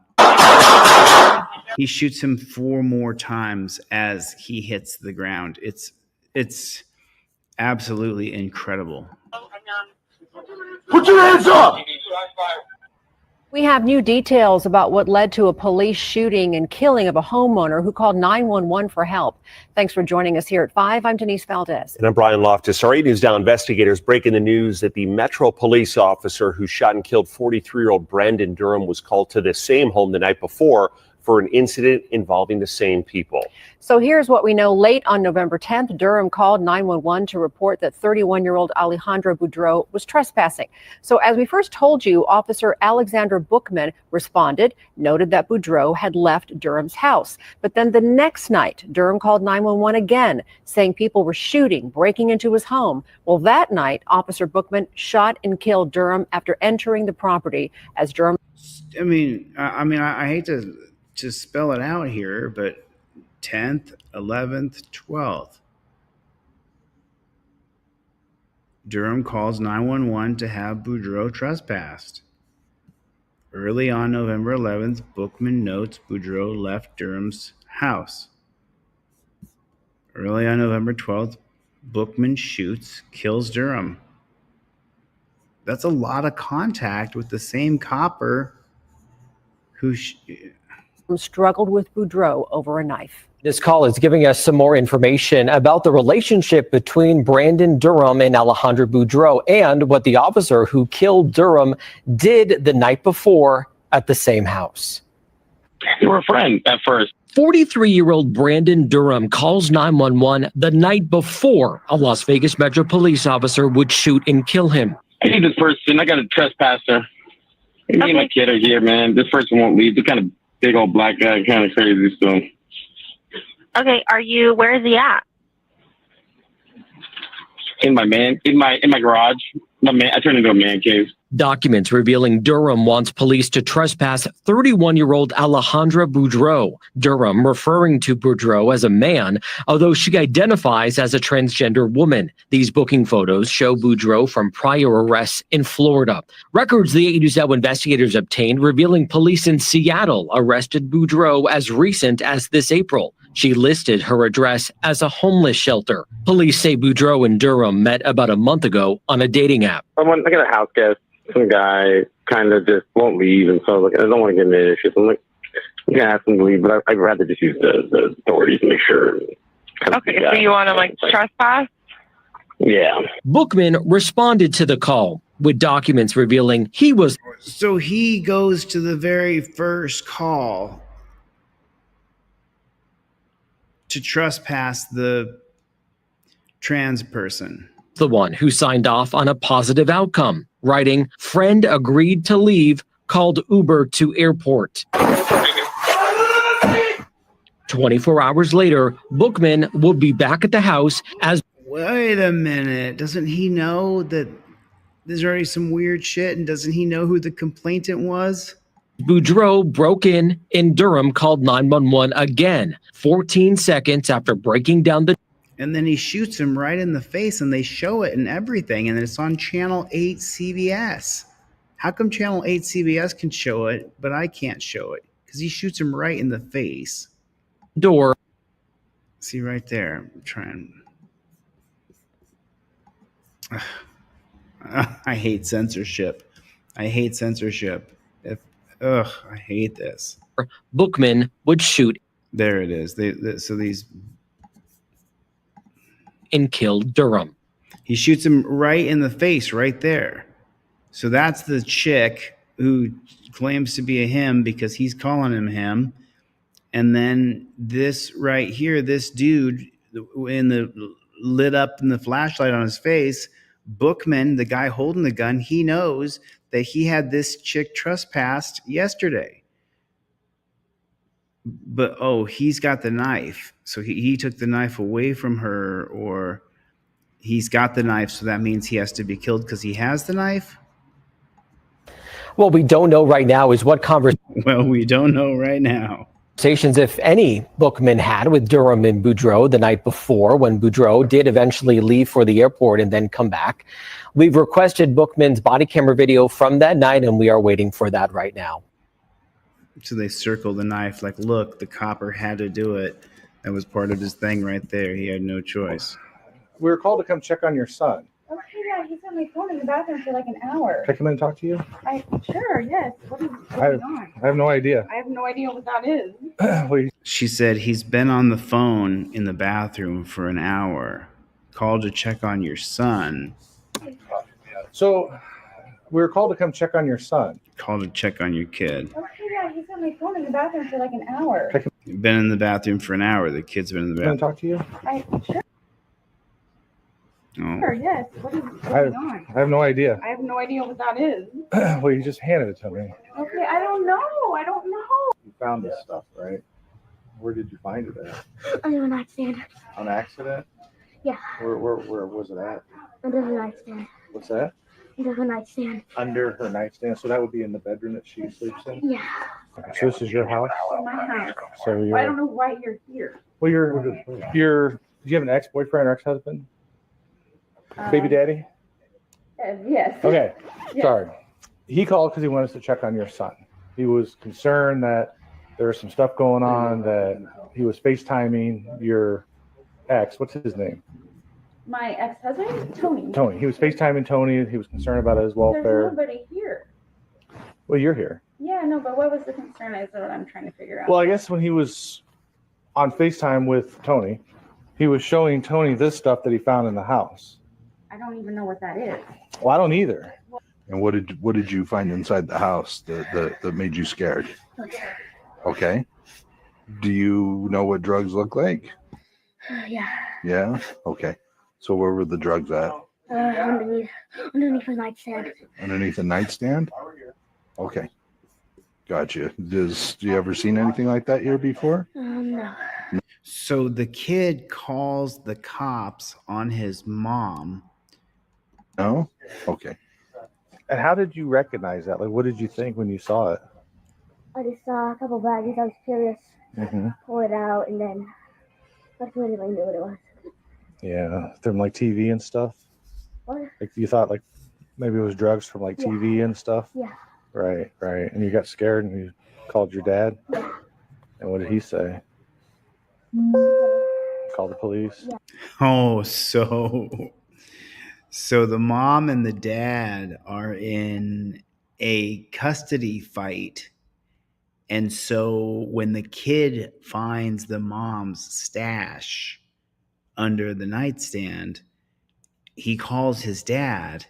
He shoots him 4 more times as he hits the ground. It's absolutely incredible. Put your hands up! We have new details about what led to a police shooting and killing of a homeowner who called 911 for help. Thanks for joining us here at 5. I'm Denise Valdez. And I'm Brian Loftus. Our 8 News Now investigators breaking the news that the Metro police officer who shot and killed 43-year-old Brandon Durham was called to the same home the night before for an incident involving the same people. So here's what we know. Late on November 10th, Durham called 911 to report that 31-year-old Alejandro Boudreau was trespassing. So as we first told you, Officer Alexander Bookman responded, noted that Boudreau had left Durham's house. But then the next night, Durham called 911 again, saying people were shooting, breaking into his home. Well, that night, Officer Bookman shot and killed Durham after entering the property as Durham. I hate to spell it out here, but 10th, 11th, 12th. Durham calls 911 to have Boudreau trespassed. Early on November 11th, Bookman notes Boudreau left Durham's house. Early on November 12th, Bookman shoots, kills Durham. That's a lot of contact with the same copper who struggled with Boudreau over a knife. This call is giving us some more information about the relationship between Brandon Durham and Alejandro Boudreau and what the officer who killed Durham did the night before at the same house. They were friends at first. 43-year-old Brandon Durham calls 911 the night before a Las Vegas Metro police officer would shoot and kill him. I need this person. I got a trespasser. Me and my kid are here, man. This person won't leave. They're kind of big old black guy, kind of crazy. So Okay, where is he at? In my garage. I turned into a man cave. Documents revealing Durham wants police to trespass 31-year-old Alejandra Boudreau. Durham referring to Boudreau as a man, although she identifies as a transgender woman. These booking photos show Boudreau from prior arrests in Florida. Records the 8 News Now investigators obtained revealing police in Seattle arrested Boudreau as recent as this April. She listed her address as a homeless shelter. Police say Boudreau and Durham met about a month ago on a dating app. I got a house guest. Some guy kind of just won't leave, and so I was like, I don't want to get into issues. I'm like, I'm gonna ask him to leave, but I'd rather just use the authorities to make sure. Okay, so you want to trespass? Yeah. Bookman responded to the call with documents revealing he was. So he goes to the very first call to trespass the trans person. The one who signed off on a positive outcome, writing, "Friend agreed to leave, called Uber to airport." 24 hours later, Bookman will be back at the house as. Wait a minute. Doesn't he know that there's already some weird shit? And doesn't he know who the complainant was? Boudreau broke in Durham called 911 again, 14 seconds after breaking down the. And then he shoots him right in the face, and they show it and everything, and it's on Channel 8 CBS. How come Channel 8 CBS can show it, but I can't show it? Because he shoots him right in the face. Door. See right there. I'm trying. I hate censorship. I hate this. Bookman would shoot. There it is. So these. And killed Durham. He shoots him right in the face, right there. So that's the chick who claims to be a him because he's calling him him. And then this right here, this dude lit up in the flashlight on his face, Bookman, the guy holding the gun, he knows that he had this chick trespassed yesterday. But, he's got the knife. So he took the knife away from her, or he's got the knife. So that means he has to be killed because he has the knife? What we don't know right now is what we don't know right now. Conversations, if any, Bookman had with Durham and Boudreau the night before, when Boudreau did eventually leave for the airport and then come back. We've requested Bookman's body camera video from that night, and we are waiting for that right now. So they circle the knife like, look, the copper had to do it. That was part of his thing right there. He had no choice. We were called to come check on your son. Oh, hey, Dad, he's on my phone in the bathroom for like an hour. Can I come in and talk to you? Sure, yes. What's going on? I have no idea. I have no idea what that is. She said he's been on the phone in the bathroom for an hour. Called to check on your son. So we were called to come check on your son. Called to check on your kid. Oh, hey, Dad, he's on my phone in the bathroom for like an hour. Been in the bathroom for an hour. The kid's been in the bathroom. Can I talk to you? Sure. Oh. Sure, yes. What's going on? I have no idea. I have no idea what that is. Well, you just handed it to me. Okay, I don't know. You found this stuff, right? Where did you find it at? Under the nightstand. On accident? Yeah. Where was it at? Under the nightstand. What's that? Under the nightstand. Under her nightstand. So that would be in the bedroom that she sleeps in? Yeah. So this is your house? My house. So you're. I don't know why you're here. Well, do you have an ex-boyfriend or ex-husband? Baby daddy? Yes. Okay. Yes. Sorry. He called because he wanted us to check on your son. He was concerned that there was some stuff going on, that he was FaceTiming your ex. What's his name? My ex-husband? Tony. Tony. He was FaceTiming Tony. He was concerned about his welfare. There's nobody here. Well, you're here. Yeah, no, but what was the concern is what I'm trying to figure out. Well, I guess when he was on FaceTime with Tony, he was showing Tony this stuff that he found in the house. I don't even know what that is. Well, I don't either. And what did you find inside the house that made you scared? Okay. Do you know what drugs look like? Yeah. Yeah? Okay. So where were the drugs at? Underneath the nightstand. Underneath the nightstand? Okay. Gotcha. Do you ever seen anything like that here before? No. So the kid calls the cops on his mom. No? Okay. And how did you recognize that? Like, what did you think when you saw it? I just saw a couple baggies. I was curious. Mm-hmm. Pull it out, and then that's when I knew what it was. Yeah, from like TV and stuff. What? Like you thought, like maybe it was drugs from like TV and stuff. Yeah. Right. And you got scared and you called your dad. Yeah. And what did he say? Call the police. Yeah. Oh, so the mom and the dad are in a custody fight. And so when the kid finds the mom's stash under the nightstand, he calls his dad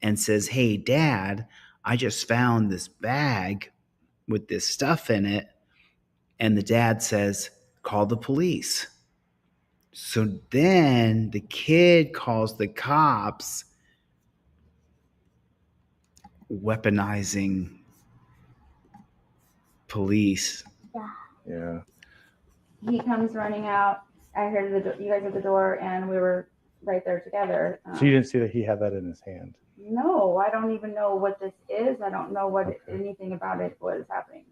and says, "Hey, Dad, I just found this bag with this stuff in it." And the dad says, "Call the police." So then the kid calls the cops, weaponizing police. Yeah. He comes running out. I heard you guys at the door, and we were right there together. So you didn't see that he had that in his hand? No, I don't even know what this is. I don't know what anything about it was happening.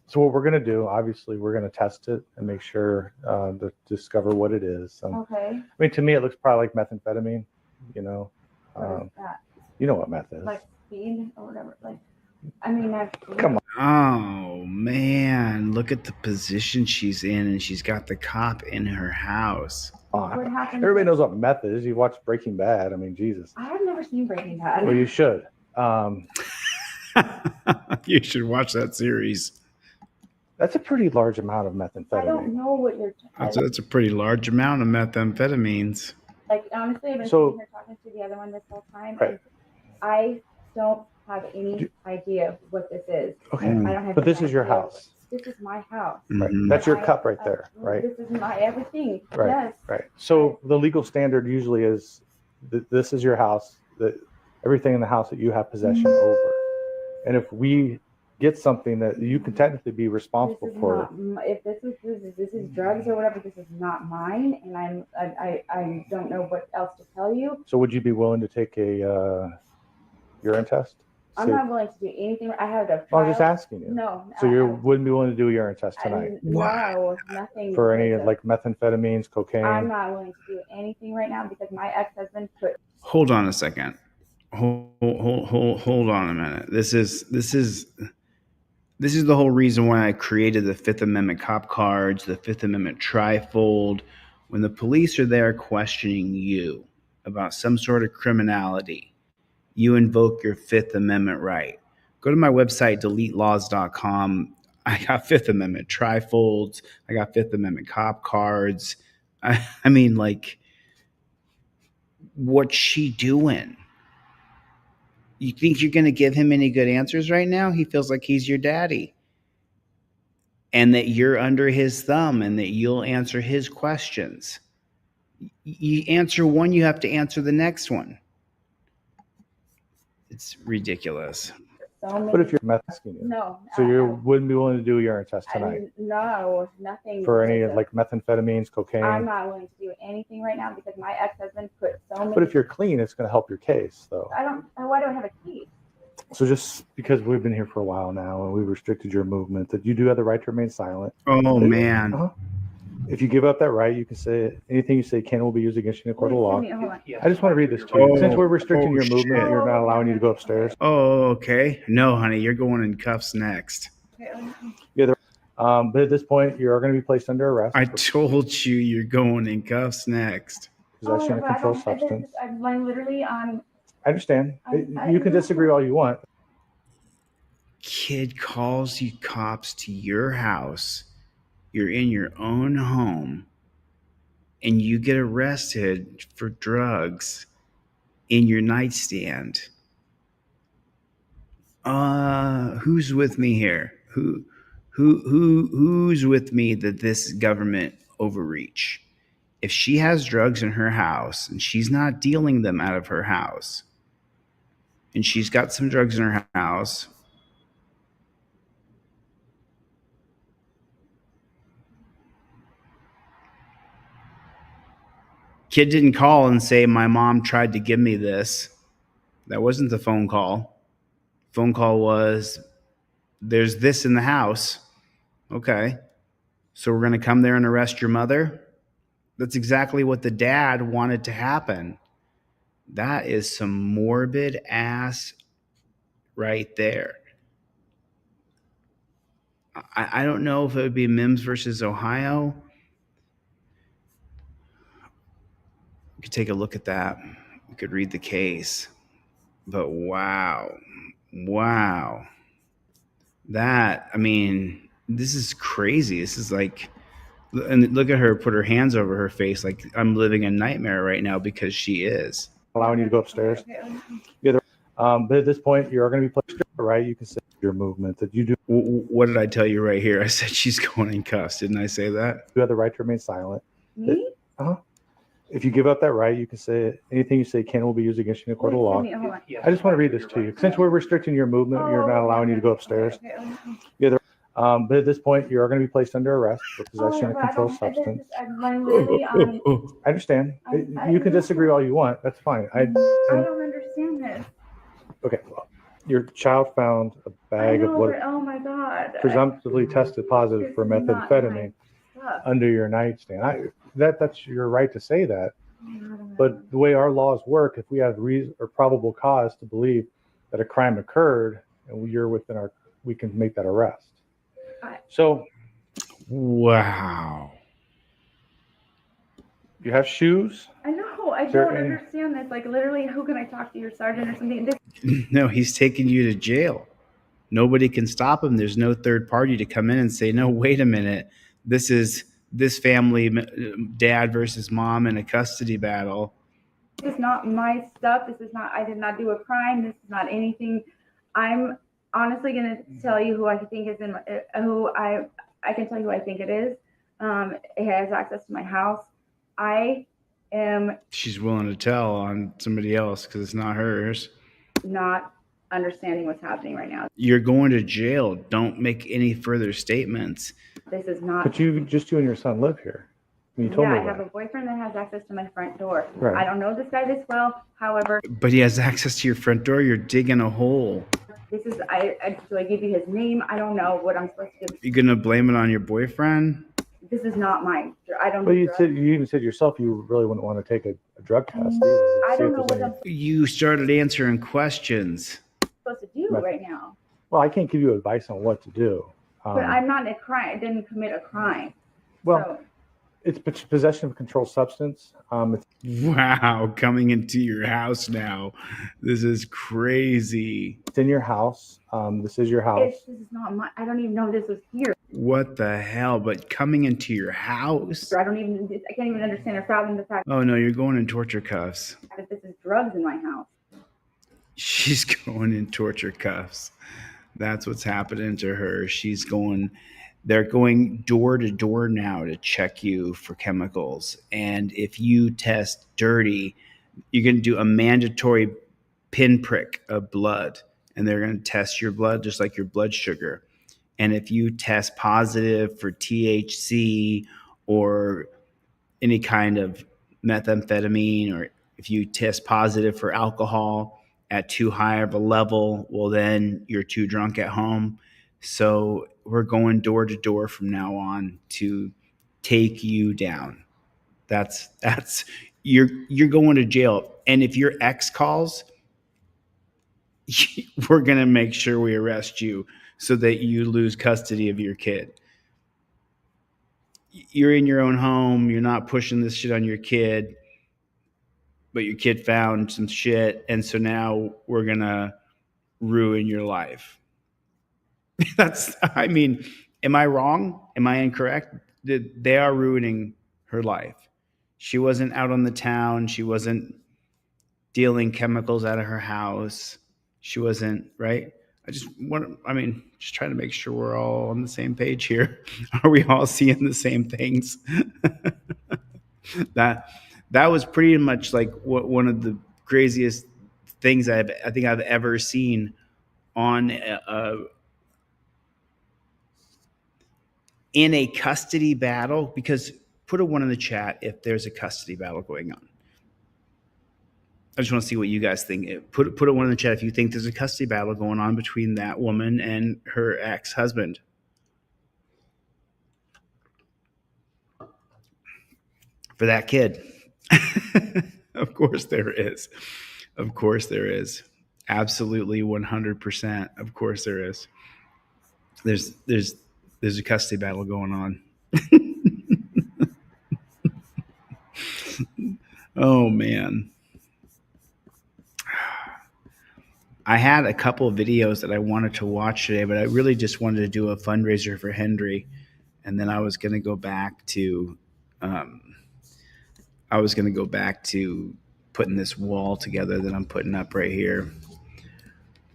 So what we're going to do, obviously, we're going to test it and make sure to discover what it is. Okay. I mean, to me, it looks probably like methamphetamine. You know, What is that? you know what meth is. Like speed or whatever. Like, I mean, Come on. Oh man, look at the position she's in, and she's got the cop in her house. What happened? Everybody knows what meth is. You watch Breaking Bad. I mean, Jesus. I have never seen Breaking Bad. Well, you should. You should watch that series. That's a pretty large amount of I methamphetamine. don't know what you're. That's a pretty large amount of methamphetamines. Like, honestly, I've been So- sitting here talking to the other one this whole time. Right. And I don't have any idea what this is. Okay. I don't have. But this any is your idea. house. This is my house. Right. Mhm. That's your cup right there, right? This is my everything. Right. Yes. Right. So the legal standard usually is that this is your house, that everything in the house that you have possession over. And if we get something that you can technically be responsible This is for, not, if this is drugs or whatever, this is not mine, and I don't know what else to tell you. so would you be willing to take a urine test? I'm See- not willing to do anything. I had a. I was just trial. asking you. No. So you wouldn't be willing to do a urine test tonight No, nothing. for any because of- like methamphetamines, cocaine? I'm not willing to do anything right now because my ex-husband put. Hold on a second. Hold on a minute. This is the whole reason why I created the Fifth Amendment cop cards, the Fifth Amendment trifold. When the police are there questioning you about some sort of criminality, you invoke your Fifth Amendment right. Go to my website, deletelaws.com. I got Fifth Amendment trifolds. I got Fifth Amendment cop cards. I mean, like, what's she doing? You think you're going to give him any good answers right now? He feels like he's your daddy. And that you're under his thumb and that you'll answer his questions. You answer one, you have to answer the next one. It's ridiculous. So many. But if you're asking you, No. so you wouldn't be willing to do a urine test I- tonight no, nothing. for any because of- like methamphetamines, cocaine? I'm not willing to do anything right now because my ex-husband put so many. But if you're clean, it's going to help your case, though. I don't. Why do I have a key? So just because we've been here for a while now and we restricted your movement, that you do have the right to remain silent. Oh, man. Uh-huh. If you give up that right, you can say anything you say can will be used against you in a court of law. Hold on. I just want to read this to you. Oh, Since we're restricting your shit. movement, you're not allowing you to go upstairs. Oh, okay. No, honey, you're going in cuffs next. But at this point, you are going to be placed under arrest I for told you you're going in cuffs next. possession of but I controlled don't- substance. I'm literally on. I understand. I You can disagree all you want. Kid calls you cops to your house. You're in your own home. And you get arrested for drugs in your nightstand. Who's with me here? Who's with me that this government overreach? If she has drugs in her house and she's not dealing them out of her house, and she's got some drugs in her house, Kid didn't call and say, my mom tried to give me this. That wasn't the phone call. Phone call was, there's this in the house. Okay. So we're going to come there and arrest your mother? That's exactly what the dad wanted to happen. That is some morbid ass right there. I don't know if it would be Mims versus Ohio. We could take a look at that. We could read the case. But wow. That, I mean, this is crazy. This is like, and look at her put her hands over her face like I'm living a nightmare right now, because she is. Allowing you to go upstairs. But at this point, you're going to be placed right. You can say your movement that you do. What did I tell you right here? I said she's going in cuffs. Didn't I say that? You have the right to remain silent. Me? If you give up that right, you can say anything you say will be used against you in a court of law. I just want to read this to you. Since we're restricting your movement, you're not allowing you to go upstairs. But at this point, you are going to be placed under arrest for possession of controlled substance. I understand. You can disagree all you want. That's fine. I don't understand this. Okay. Well, your child found a bag of what oh my God. presumptively tested positive for methamphetamine under your nightstand. That's your right to say that. But the way our laws work, if we have reason or probable cause to believe that a crime occurred and you're within we can make that arrest. So, wow. You have shoes? I know. I don't understand this. Like, literally, who can I talk to? Your sergeant or something? No, he's taking you to jail. Nobody can stop him. There's no third party to come in and say, no, wait a minute. This is this family, dad versus mom, in a custody battle. This is not my stuff. This is not, I did not do a crime. This is not anything. I'm honestly going to tell you who I think is I can tell you who I think it is. It has access to my house. She's willing to tell on somebody else because it's not hers. Not understanding what's happening right now. You're going to jail. Don't make any further statements. This is not. But you and your son live here. You told me I have that. a boyfriend that has access to my front door. Right. I don't know this guy this well. However, but he has access to your front door. You're digging a hole. This is do I give you his name? I don't know what I'm supposed to do. You gonna blame it on your boyfriend? This is not mine. I don't. Well, you even said yourself you really wouldn't want to take a drug test. I don't know what I'm You started answering questions. supposed to do right now. Well, I can't give you advice on what to do. But I'm not a crime. I didn't commit a crime. Well, it's possession of a controlled substance. Wow, coming into your house now. This is crazy. It's in your house. This is your house. This is not my. I don't even know this was here. What the hell? But coming into your house? I can't even understand or fathom the fact. Oh no, you're going in torture cuffs. That this is drugs in my house. She's going in torture cuffs. That's what's happening to her. They're going door to door now to check you for chemicals. And if you test dirty, you're going to do a mandatory pinprick of blood. And they're going to test your blood just like your blood sugar. And if you test positive for THC or any kind of methamphetamine, or if you test positive for alcohol at too high of a level, well, then you're too drunk at home. So we're going door to door from now on to take you down. That's you're going to jail. And if your ex calls, we're going to make sure we arrest you so that you lose custody of your kid. You're in your own home. You're not pushing this shit on your kid, but your kid found some shit. And so now we're going to ruin your life. Am I wrong? Am I incorrect? They are ruining her life. She wasn't out on the town. She wasn't dealing chemicals out of her house. She wasn't, right? Just trying to make sure we're all on the same page here. Are we all seeing the same things? That was pretty much like one of the craziest things I think I've ever seen on in a custody battle, because Put a 1 in the chat if there's a custody battle going on. I just want to see what you guys think. Put a 1 in the chat if you think there's a custody battle going on between that woman and her ex-husband. For that kid. Of course there is. Of course there is. Absolutely 100%. Of course there is. There's a custody battle going on. Oh man. I had a couple of videos that I wanted to watch today, but I really just wanted to do a fundraiser for Hendry, and then I was going to go back to putting this wall together that I'm putting up right here.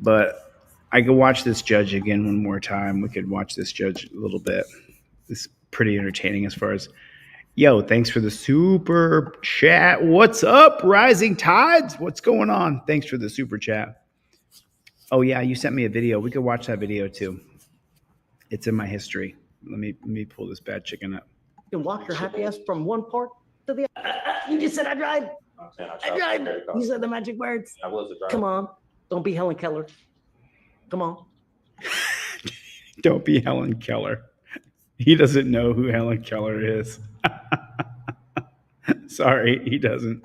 But I could watch this judge again one more time. We could watch this judge a little bit. It's pretty entertaining as far as, yo, thanks for the super chat. What's up, Rising Tides? What's going on? Thanks for the super chat. Oh yeah, you sent me a video. We could watch that video too. It's in my history. Let me pull this bad chicken up. You can walk your happy ass from one part to the other. You just said I drive. I drive. You said the magic words. I was a driver. Come on. Don't be Helen Keller. Come on. Don't be Helen Keller. He doesn't know who Helen Keller is. Sorry, he doesn't.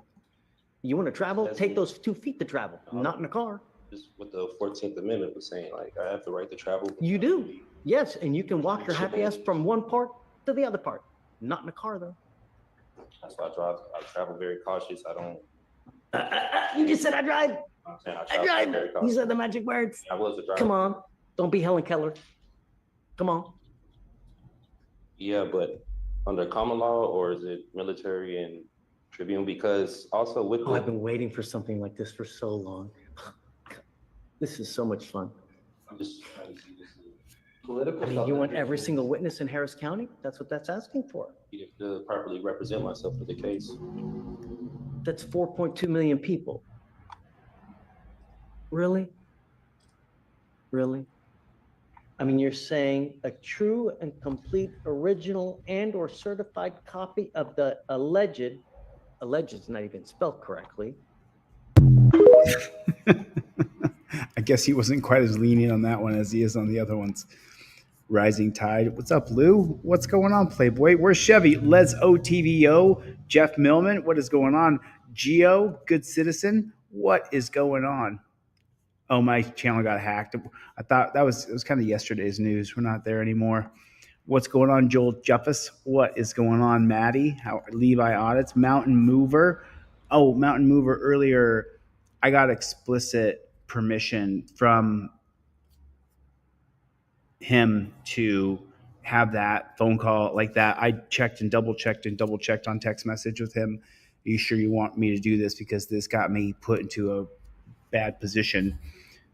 You want to travel? Take those 2 feet to travel, not in a car. Just what the 14th Amendment was saying, like I have the right to travel. You do. Yes, and you can walk your happy ass from one part to the other part. Not in a car, though. That's why I travel very cautious. I don't. You just said I drive. I'm saying I drive. You said the magic words. I was a driver. Come on. Don't be Helen Keller. Come on. Yeah, but under common law, or is it military and tribune? Because also with I've been waiting for something like this for so long. This is so much fun. I'm just trying to see this political. I mean, you want every single witness in Harris County? That's what that's asking for. To properly represent myself for the case. That's 4.2 million people. Really? Really? I mean, you're saying a true and complete original and or certified copy of the alleged is not even spelled correctly. I guess he wasn't quite as lenient on that one as he is on the other ones. Rising Tide. What's up, Lou? What's going on, Playboy? Where's Chevy? Les OTVO. Jeff Millman. What is going on? Geo, Good Citizen. What is going on? Oh, my channel got hacked. I thought it was kind of yesterday's news. We're not there anymore. What's going on, Joel Juffus? What is going on, Maddie? Levi Audits. Mountain Mover. Oh, Mountain Mover earlier. I got explicit permission from him to have that phone call like that. I checked and double checked on text message with him. Are you sure you want me to do this? Because this got me put into a bad position.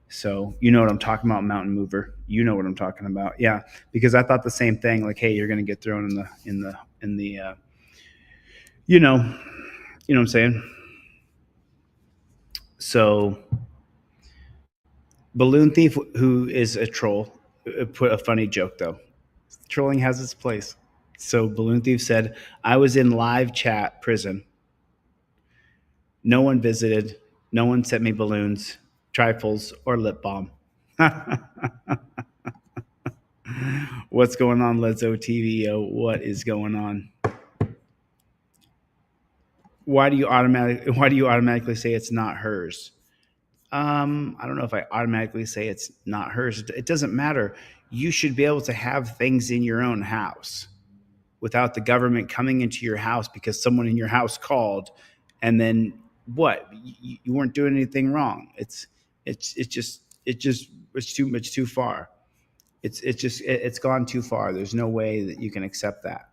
So you know what I'm talking about, Mountain Mover. You know what I'm talking about. Yeah. Because I thought the same thing, like, hey, you're going to get thrown in the you know what I'm saying? So Balloon Thief, who is a troll, put a funny joke though. Trolling has its place. So Balloon Thief said, I was in live chat prison. No one visited. No one sent me balloons, trifles, or lip balm. What's going on, Ledzo TVO? What is going on? Why do you automatically say it's not hers? I don't know if I automatically say it's not hers. It doesn't matter. You should be able to have things in your own house without the government coming into your house because someone in your house called, and then what? You weren't doing anything wrong. It's too far. It's gone too far. There's no way that you can accept that.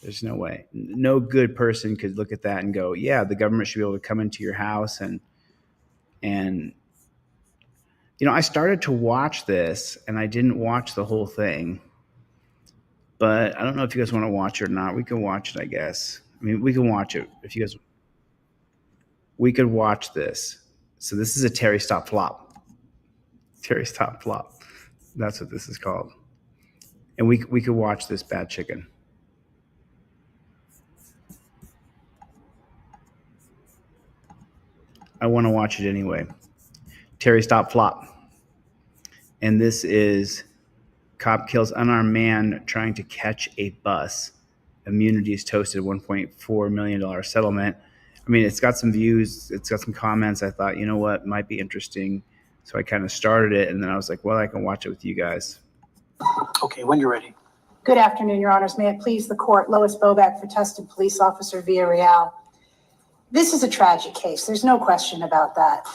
There's no way. No good person could look at that and go, yeah, the government should be able to come into your house and you know, I started to watch this and I didn't watch the whole thing, but I don't know if you guys want to watch it or not. We can watch it, I guess. I mean, we can watch it if you guys. We could watch this. So this is a Terry Stop Flop. Terry Stop Flop. That's what this is called. And we could watch this bad chicken. I want to watch it anyway. Terry Stop Flop. And this is cop kills unarmed man trying to catch a bus. Immunity is toasted, $1.4 million settlement. I mean, it's got some views. It's got some comments. I thought, you know what, might be interesting. So I kind of started it, and then I was like, well, I can watch it with you guys. Okay, when you're ready. Good afternoon, Your Honors. May it please the court, Lois Boback for Tested Police Officer Villarreal. This is a tragic case. There's no question about that.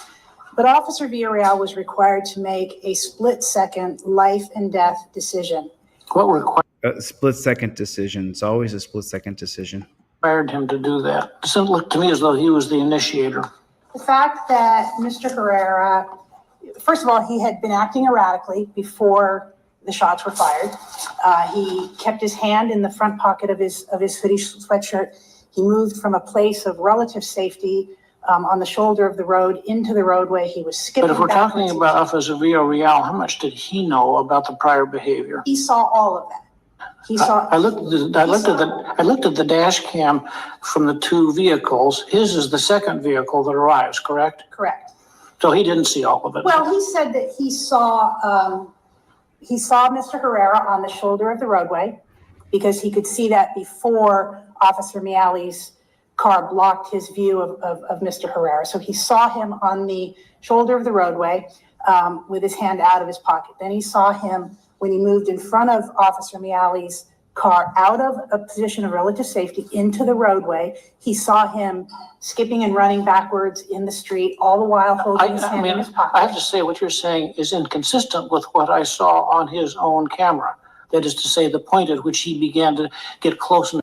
But Officer Villarreal was required to make a split-second life and death decision. What required A split-second decision. It's always a split-second decision. him to do that? It doesn't look to me as though he was the initiator. The fact that Mr. Herrera, first of all, he had been acting erratically before the shots were fired. He kept his hand in the front pocket of his hoodie sweatshirt. He moved from a place of relative safety on the shoulder of the road into the roadway. He was skipping. But if we're backwards. talking about Officer Villarreal, how much did he know about the prior behavior? He saw all of that. He saw. I looked at the dash cam from the two vehicles. His is the second vehicle that arrives, correct? Correct. So he didn't see all of it. Well, he said that he saw Mr. Herrera on the shoulder of the roadway because he could see that before Officer Miali's car blocked his view of Mr. Herrera. So he saw him on the shoulder of the roadway with his hand out of his pocket. Then he saw him when he moved in front of Officer Miali's car out of a position of relative safety into the roadway. He saw him skipping and running backwards in the street, all the while holding his hand in his pocket. I have to say what you're saying is inconsistent with what I saw on his own camera. That is to say, the point at which he began to get close.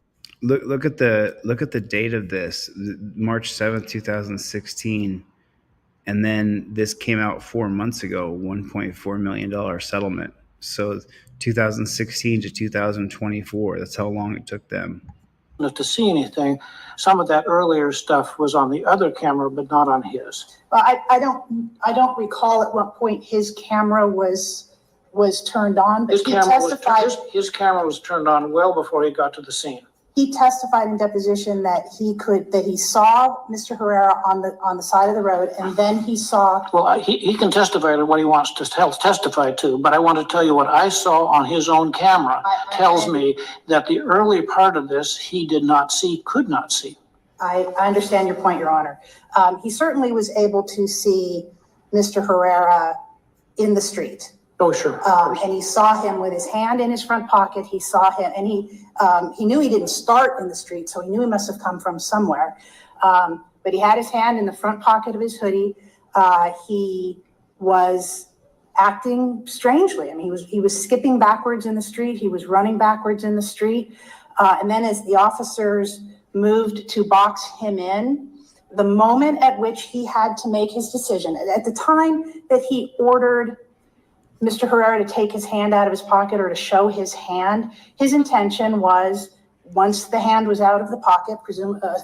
Look at the date of this, March 7th, 2016. And then this came out 4 months ago, $1.4 million settlement. So 2016 to 2024, that's how long it took them. To see anything. Some of that earlier stuff was on the other camera, but not on his. Well, I don't recall at what point his camera was turned on, but his camera was turned on well before he got to the scene. He testified in deposition that he saw Mr. Herrera on the side of the road, and then he saw. Well, he can testify to what he wants to testify to, but I want to tell you what I saw on his own camera tells me that the early part of this he did not see, could not see. I understand your point, Your Honor. He certainly was able to see Mr. Herrera in the street. Oh, sure. And he saw him with his hand in his front pocket. He saw him, and he knew he didn't start in the street, so he knew he must have come from somewhere. But he had his hand in the front pocket of his hoodie. He was acting strangely. I mean, he was skipping backwards in the street. He was running backwards in the street. And then as the officers moved to box him in, the moment at which he had to make his decision, at the time that he ordered Mr. Herrera to take his hand out of his pocket or to show his hand, his intention was, once the hand was out of the pocket,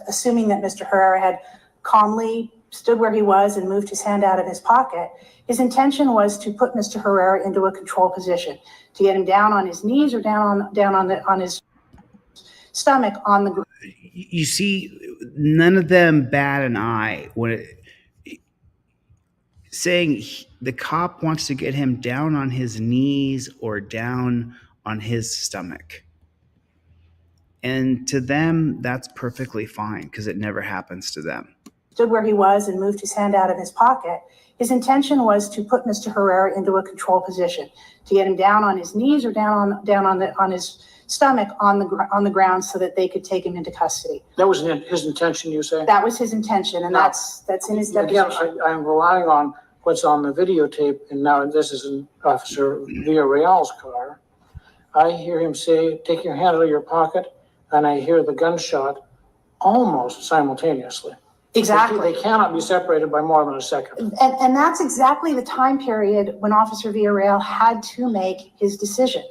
assuming that Mr. Herrera had calmly stood where he was and moved his hand out of his pocket, his intention was to put Mr. Herrera into a control position, to get him down on his knees or down on his stomach on the ground. You see, none of them bat an eye when saying the cop wants to get him down on his knees or down on his stomach. And to them, that's perfectly fine because it never happens to them. Stood where he was and moved his hand out of his pocket. His intention was to put Mr. Herrera into a control position, to get him down on his knees or down on his stomach on the ground so that they could take him into custody. That was his intention, you say? That was his intention, and that's in his deposition. Again, I'm relying on what's on the videotape, and now this is an Officer Villarreal's car. I hear him say, "Take your hand out of your pocket," and I hear the gunshot almost simultaneously. Exactly. They cannot be separated by more than a second. And that's exactly the time period when Officer Villarreal had to make his decision.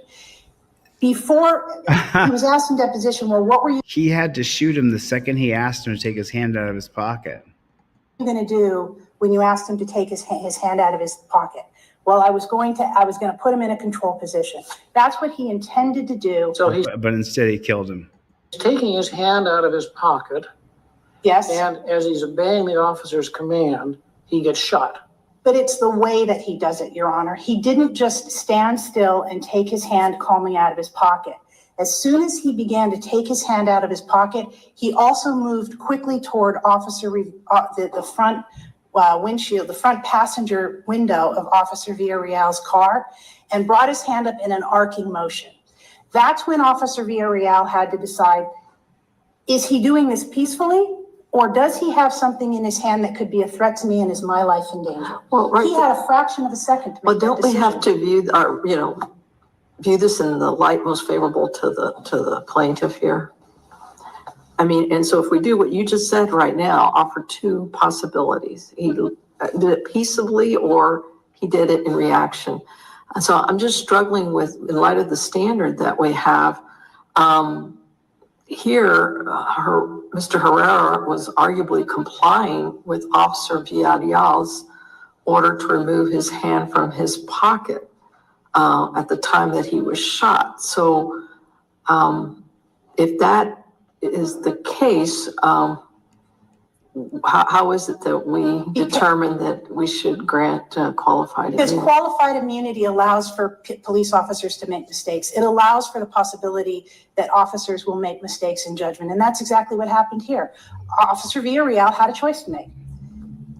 Before he was asked in deposition, well, what were you He had to shoot him the second he asked him to take his hand out of his pocket. going to do when you asked him to take his hand out of his pocket? Well, I was going to put him in a control position. That's what he intended to do. So but instead he killed him. He's taking his hand out of his pocket, Yes. And as he's obeying the officer's command, he gets shot. But it's the way that he does it, Your Honor. He didn't just stand still and take his hand calmly out of his pocket. As soon as he began to take his hand out of his pocket, he also moved quickly toward the front windshield, the front passenger window of Officer Villarreal's car, and brought his hand up in an arcing motion. That's when Officer Villarreal had to decide, is he doing this peacefully, or does he have something in his hand that could be a threat to me and is my life in danger? Well, right. He had a fraction of a second to make that don't we decision. have to view this in the light most favorable to the plaintiff here? I mean, and so if we do what you just said right now, offer two possibilities. He did it peaceably or he did it in reaction. And so I'm just struggling with, in light of the standard that we have, here, Mr. Herrera was arguably complying with Officer Villarreal's order to remove his hand from his pocket at the time that he was shot. So if that is the case, how is it that we determine that we should grant qualified immunity? Because qualified immunity allows for police officers to make mistakes. It allows for the possibility that officers will make mistakes in judgment. And that's exactly what happened here. Officer Villarreal had a choice to make.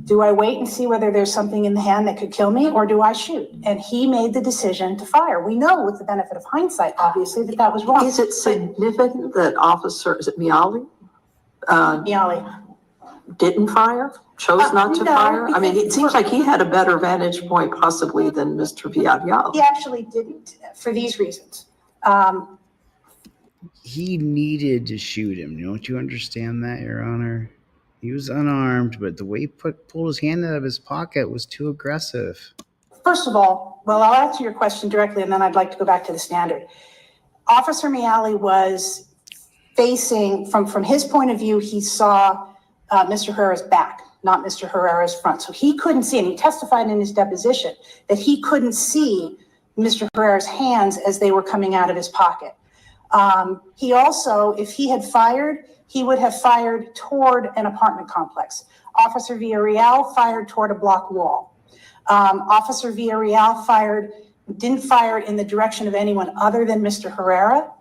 Do I wait and see whether there's something in the hand that could kill me, or do I shoot? And he made the decision to fire. We know with the benefit of hindsight, obviously, that was wrong. Is it significant that Officer, is it Miali? Miali. Didn't fire? Chose not to fire? I mean, it seems like he had a better vantage point possibly than Mr. Villarreal. He actually didn't, for these reasons. He needed to shoot him. Don't you understand that, Your Honor? He was unarmed, but the way he pulled his hand out of his pocket was too aggressive. First of all, well, I'll answer your question directly, and then I'd like to go back to the standard. Officer Miali was facing, from his point of view, he saw Mr. Herrera's back, not Mr. Herrera's front. So he couldn't see, and he testified in his deposition that he couldn't see Mr. Herrera's hands as they were coming out of his pocket. He also, if he had fired, he would have fired toward an apartment complex. Officer Villarreal fired toward a block wall. Officer Villarreal didn't fire in the direction of anyone other than Mr. Herrera.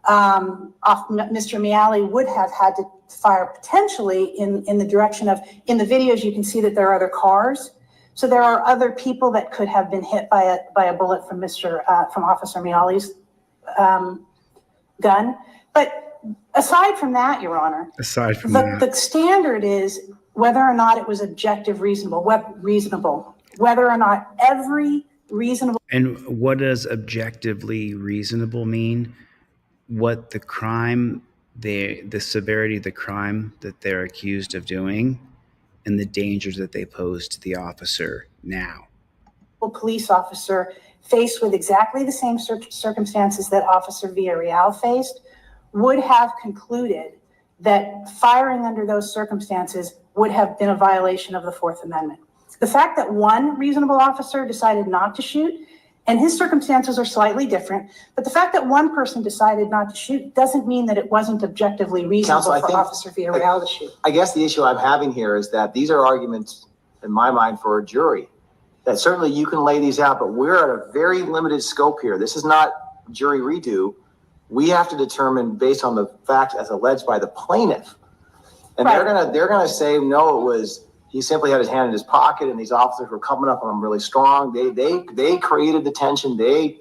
Mr. Miali would have had to fire potentially in the direction of, in the videos you can see that there are other cars. So there are other people that could have been hit by a bullet from Officer Miali's gun. But aside from that, Your Honor, the standard is whether or not it was objective reasonable, whether or not every reasonable. And what does objectively reasonable mean? What the crime, the severity of the crime that they're accused of doing, and the dangers that they pose to the officer now. A police officer faced with exactly the same circumstances that Officer Villarreal faced would have concluded that firing under those circumstances would have been a violation of the Fourth Amendment. The fact that one reasonable officer decided not to shoot, and his circumstances are slightly different, but the fact that one person decided not to shoot doesn't mean that it wasn't objectively reasonable for Officer Villarreal to shoot. I guess the issue I'm having here is that these are arguments, in my mind, for a jury. That certainly you can lay these out, but we're at a very limited scope here. This is not jury redo. We have to determine based on the facts as alleged by the plaintiff. And right. they're gonna say, no, it was, he simply had his hand in his pocket and these officers were coming up on him really strong. They created the tension. They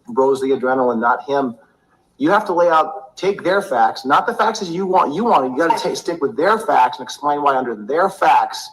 rose the adrenaline, not him. You have to lay out, take their facts, not the facts as you want. You gotta stick with their facts and explain why under their facts,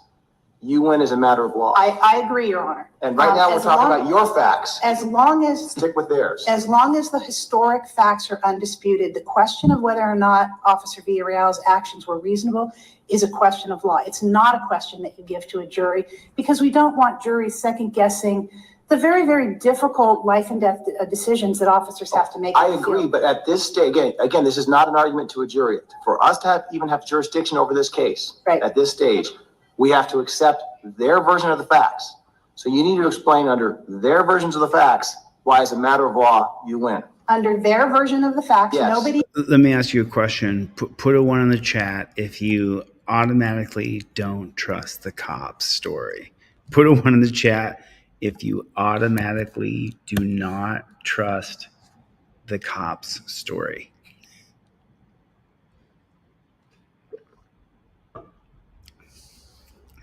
you win as a matter of law. I agree, Your Honor. And right now we're talking about your facts. As long as stick with theirs. As long as the historic facts are undisputed, the question of whether or not Officer Villarreal's actions were reasonable is a question of law. It's not a question that you give to a jury, because we don't want juries second guessing the very, very difficult life and death decisions that officers have to make. I agree, but at this stage, again, this is not an argument to a jury. For us to even have jurisdiction over this case, right. At this stage, we have to accept their version of the facts. So you need to explain under their versions of the facts why, as a matter of law, you win. Under their version of the facts, yes. Nobody. Let me ask you a question. Put a one in the chat if you automatically don't trust the cops story. Put a 1 in the chat if you automatically do not trust the cops story.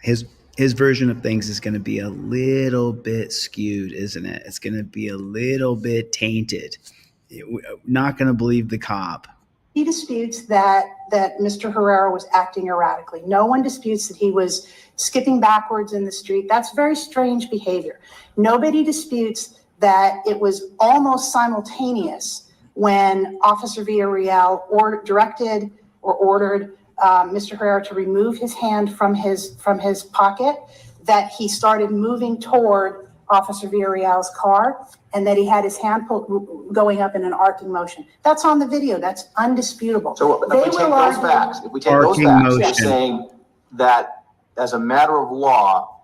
His version of things is going to be a little bit skewed, isn't it? It's going to be a little bit tainted. Not going to believe the cop. He disputes that Mr. Herrera was acting erratically. No one disputes that he was skipping backwards in the street. That's very strange behavior. Nobody disputes that it was almost simultaneous when Officer Villarreal directed or ordered Mr. Herrera to remove his hand from his pocket, that he started moving toward Officer Villarreal's car, and that he had his hand going up in an arcing motion. That's on the video. That's undisputable. So if we take those facts, you're saying that as a matter of law,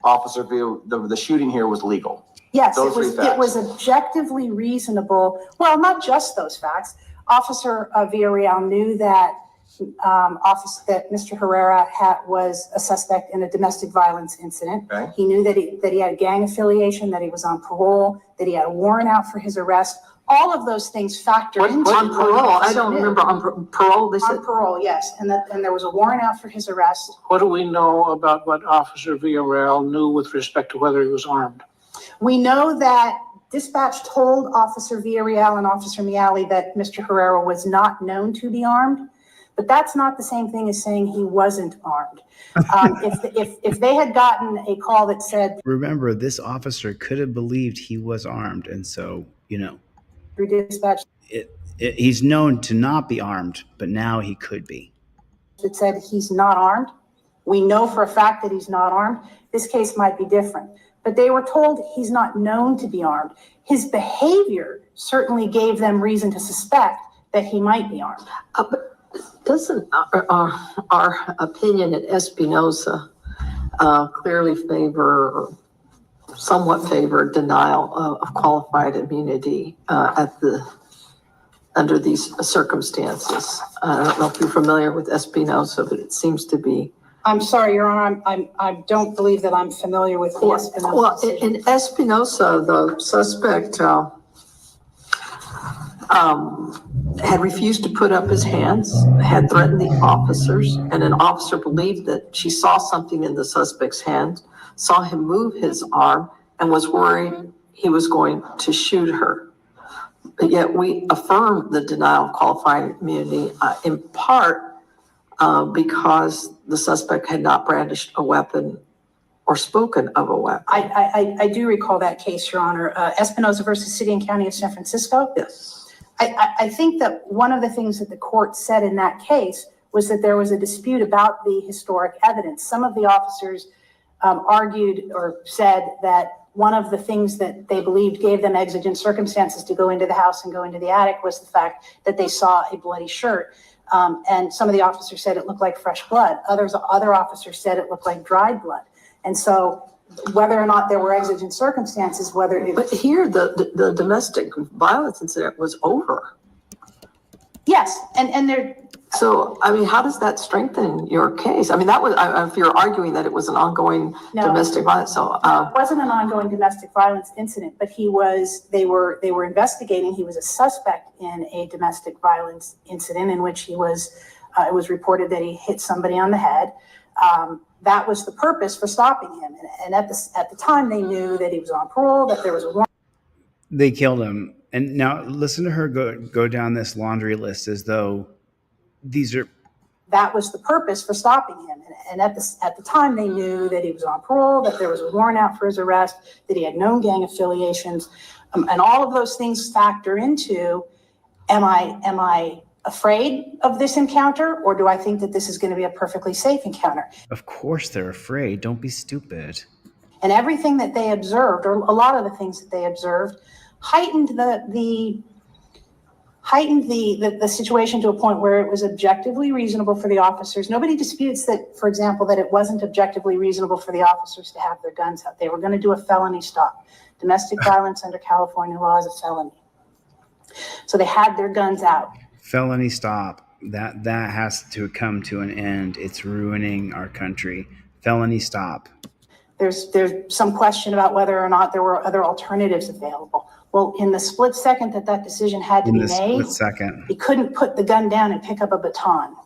Officer the shooting here was legal. Yes, Those it was objectively reasonable. Well, not just those facts. Officer Villarreal knew that Mr. Herrera was a suspect in a domestic violence incident. Okay. He knew that he had a gang affiliation, that he was on parole, that he had a warrant out for his arrest. All of those things factor into on parole. I don't remember on parole. On parole, yes, and there was a warrant out for his arrest. What do we know about what Officer Villarreal knew with respect to whether he was armed? We know that dispatch told Officer Villarreal and Officer Miali that Mr. Herrera was not known to be armed. But that's not the same thing as saying he wasn't armed. If they had gotten a call that said, remember, this officer could have believed he was armed, and so through dispatch, he's known to not be armed, but now he could be. It said he's not armed. We know for a fact that he's not armed. This case might be different, but they were told he's not known to be armed. His behavior certainly gave them reason to suspect that he might be armed. Doesn't our opinion at Espinosa clearly favor, or somewhat favor, denial of qualified immunity under these circumstances? I don't know if you're familiar with Espinosa, but it seems to be. I'm sorry, Your Honor, I don't believe that I'm familiar with the Espinosa. Well, in Espinosa, the suspect had refused to put up his hands, had threatened the officers, and an officer believed that she saw something in the suspect's hand, saw him move his arm, and was worried he was going to shoot her. But yet we affirmed the denial of qualified immunity in part because the suspect had not brandished a weapon or spoken of a weapon. I do recall that case, Your Honor. Espinosa versus City and County of San Francisco. Yes. I think that one of the things that the court said in that case was that there was a dispute about the historic evidence. Some of the officers argued or said that one of the things that they believed gave them exigent circumstances to go into the house and go into the attic was the fact that they saw a bloody shirt. And some of the officers said it looked like fresh blood. Other officers said it looked like dried blood. And so whether or not there were exigent circumstances, But here, the domestic violence incident was over. Yes, and there. So, I mean, how does that strengthen your case? I mean, that was, if you're arguing that it was an ongoing domestic violence, so. It wasn't an ongoing domestic violence incident, but they were investigating. He was a suspect in a domestic violence incident in which it was reported that he hit somebody on the head. That was the purpose for stopping him. And at the time, they knew that he was on parole, that there was a warrant. They killed him. And now listen to her go down this laundry list as though these are. That was the purpose for stopping him. And at the time, they knew that he was on parole, that there was a warrant out for his arrest, that he had known gang affiliations. And all of those things factor into, am I afraid of this encounter, or do I think that this is going to be a perfectly safe encounter? Of course they're afraid. Don't be stupid. And everything that they observed, or a lot of the things that they observed, heightened the situation to a point where it was objectively reasonable for the officers. Nobody disputes that, for example, that it wasn't objectively reasonable for the officers to have their guns out. They were going to do a felony stop. Domestic violence under California law is a felony. So they had their guns out. Felony stop. That has to come to an end. It's ruining our country. Felony stop. There's some question about whether or not there were other alternatives available. Well, in the split second that decision had to be made, you couldn't put the gun down and pick up a baton.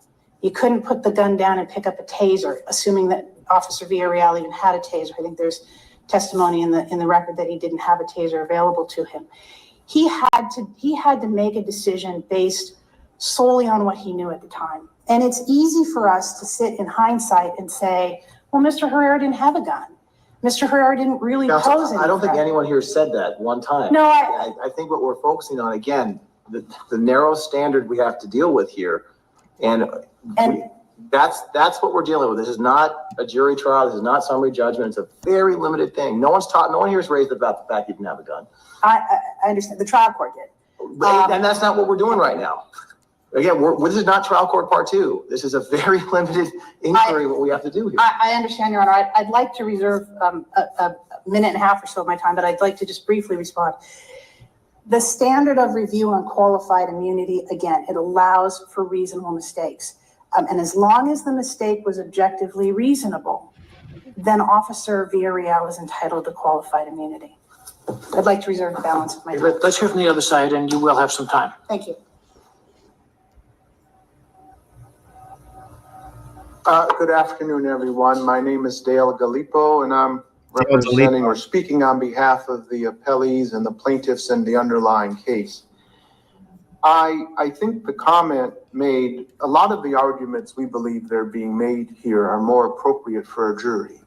You couldn't put the gun down and pick up a taser, assuming that Officer Villarreal even had a taser. I think there's testimony in the record that he didn't have a taser available to him. He had to make a decision based solely on what he knew at the time. And it's easy for us to sit in hindsight and say, well, Mr. Herrera didn't have a gun. Mr. Herrera didn't really pose any I don't think threat. anyone here said that one time. No, I think what we're focusing on, again, the narrow standard we have to deal with here. And that's what we're dealing with. This is not a jury trial. This is not summary judgment. It's a very limited thing. No one here has raised about the fact you didn't have a gun. I understand. The trial court did. And that's not what we're doing right now. Again, this is not trial court part 2. This is a very limited inquiry, what we have to do here. I understand, Your Honor. I'd like to reserve a minute and a half or so of my time, but I'd like to just briefly respond. The standard of review on qualified immunity, again, it allows for reasonable mistakes. And as long as the mistake was objectively reasonable, then Officer Villarreal is entitled to qualified immunity. I'd like to reserve the balance of my time. Let's hear from the other side, and you will have some time. Thank you. Good afternoon, everyone. My name is Dale Gallipo, and I'm representing or speaking on behalf of the appellees and the plaintiffs in the underlying case. I think the comment made, a lot of the arguments we believe they're being made here are more appropriate for a jury.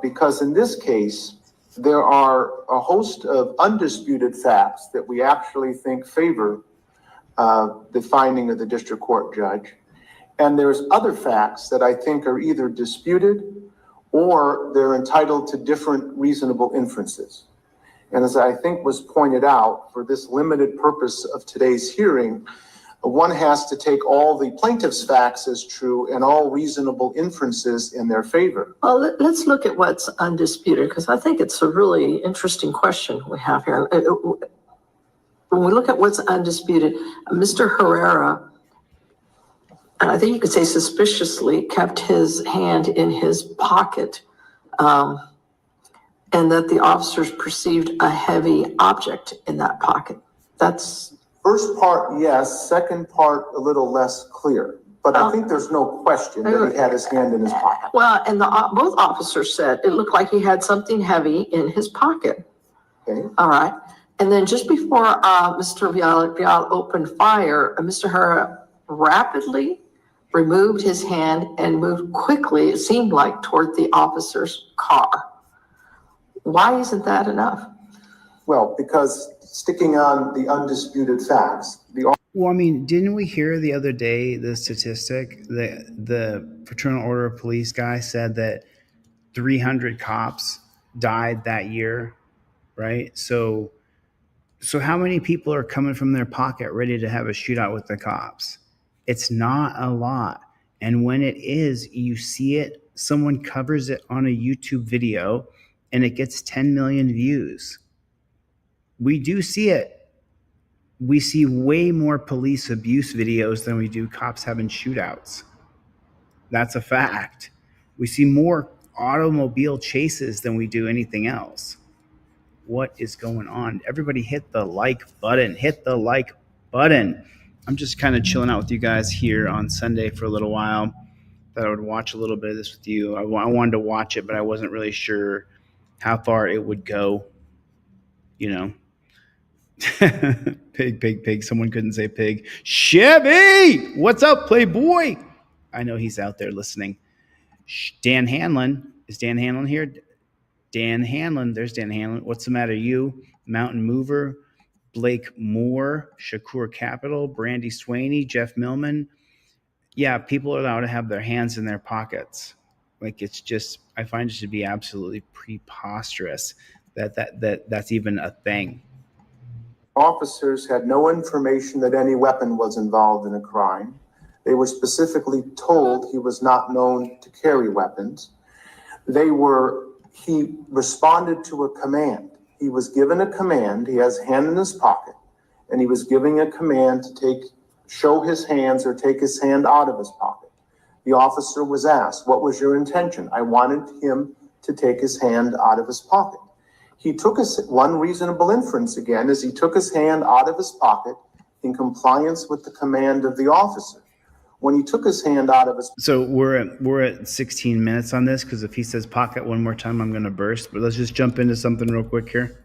Because in this case, there are a host of undisputed facts that we actually think favor the finding of the district court judge. And there's other facts that I think are either disputed or they're entitled to different reasonable inferences. And as I think was pointed out, for this limited purpose of today's hearing, one has to take all the plaintiff's facts as true and all reasonable inferences in their favor. Well, let's look at what's undisputed, because I think it's a really interesting question we have here. When we look at what's undisputed, Mr. Herrera, and I think you could say suspiciously, kept his hand in his pocket, and that the officers perceived a heavy object in that pocket. That's first part, yes. Second part, a little less clear. But I think there's no question that he had his hand in his pocket. Well, and both officers said it looked like he had something heavy in his pocket. Okay. All right. And then just before Mr. Villarreal opened fire, Mr. Herrera rapidly removed his hand and moved quickly, it seemed like, toward the officer's car. Why isn't that enough? Well, because sticking on the undisputed facts, well, I mean, didn't we hear the other day the statistic that the Fraternal Order of Police guy said that 300 cops died that year, right? So how many people are coming from their pocket ready to have a shootout with the cops? It's not a lot. And when it is, you see it, someone covers it on a YouTube video and it gets 10 million views. We do see it. We see way more police abuse videos than we do cops having shootouts. That's a fact. We see more automobile chases than we do anything else. What is going on? Everybody hit the like button. Hit the like button. I'm just kind of chilling out with you guys here on Sunday for a little while. Thought I would watch a little bit of this with you. I wanted to watch it, but I wasn't really sure how far it would go. You know. Pig. Someone couldn't say pig. Chevy! What's up, Playboy? I know he's out there listening. Dan Hanlon. Is Dan Hanlon here? Dan Hanlon. There's Dan Hanlon. What's the matter, you? Mountain Mover. Blake Moore. Shakur Capital. Brandy Swaney. Jeff Millman. Yeah, people are allowed to have their hands in their pockets. Like, it's just, I find it to be absolutely preposterous that's even a thing. Officers had no information that any weapon was involved in a crime. They were specifically told he was not known to carry weapons. He responded to a command. He was given a command. He has a hand in his pocket, and he was giving a command to take show his hands or take his hand out of his pocket. The officer was asked, what was your intention? I wanted him to take his hand out of his pocket. He took one reasonable inference again is he took his hand out of his pocket in compliance with the command of the officer. When he took his hand out of his So we're at 16 minutes on this, because if he says pocket one more time, I'm gonna burst. But let's just jump into something real quick here.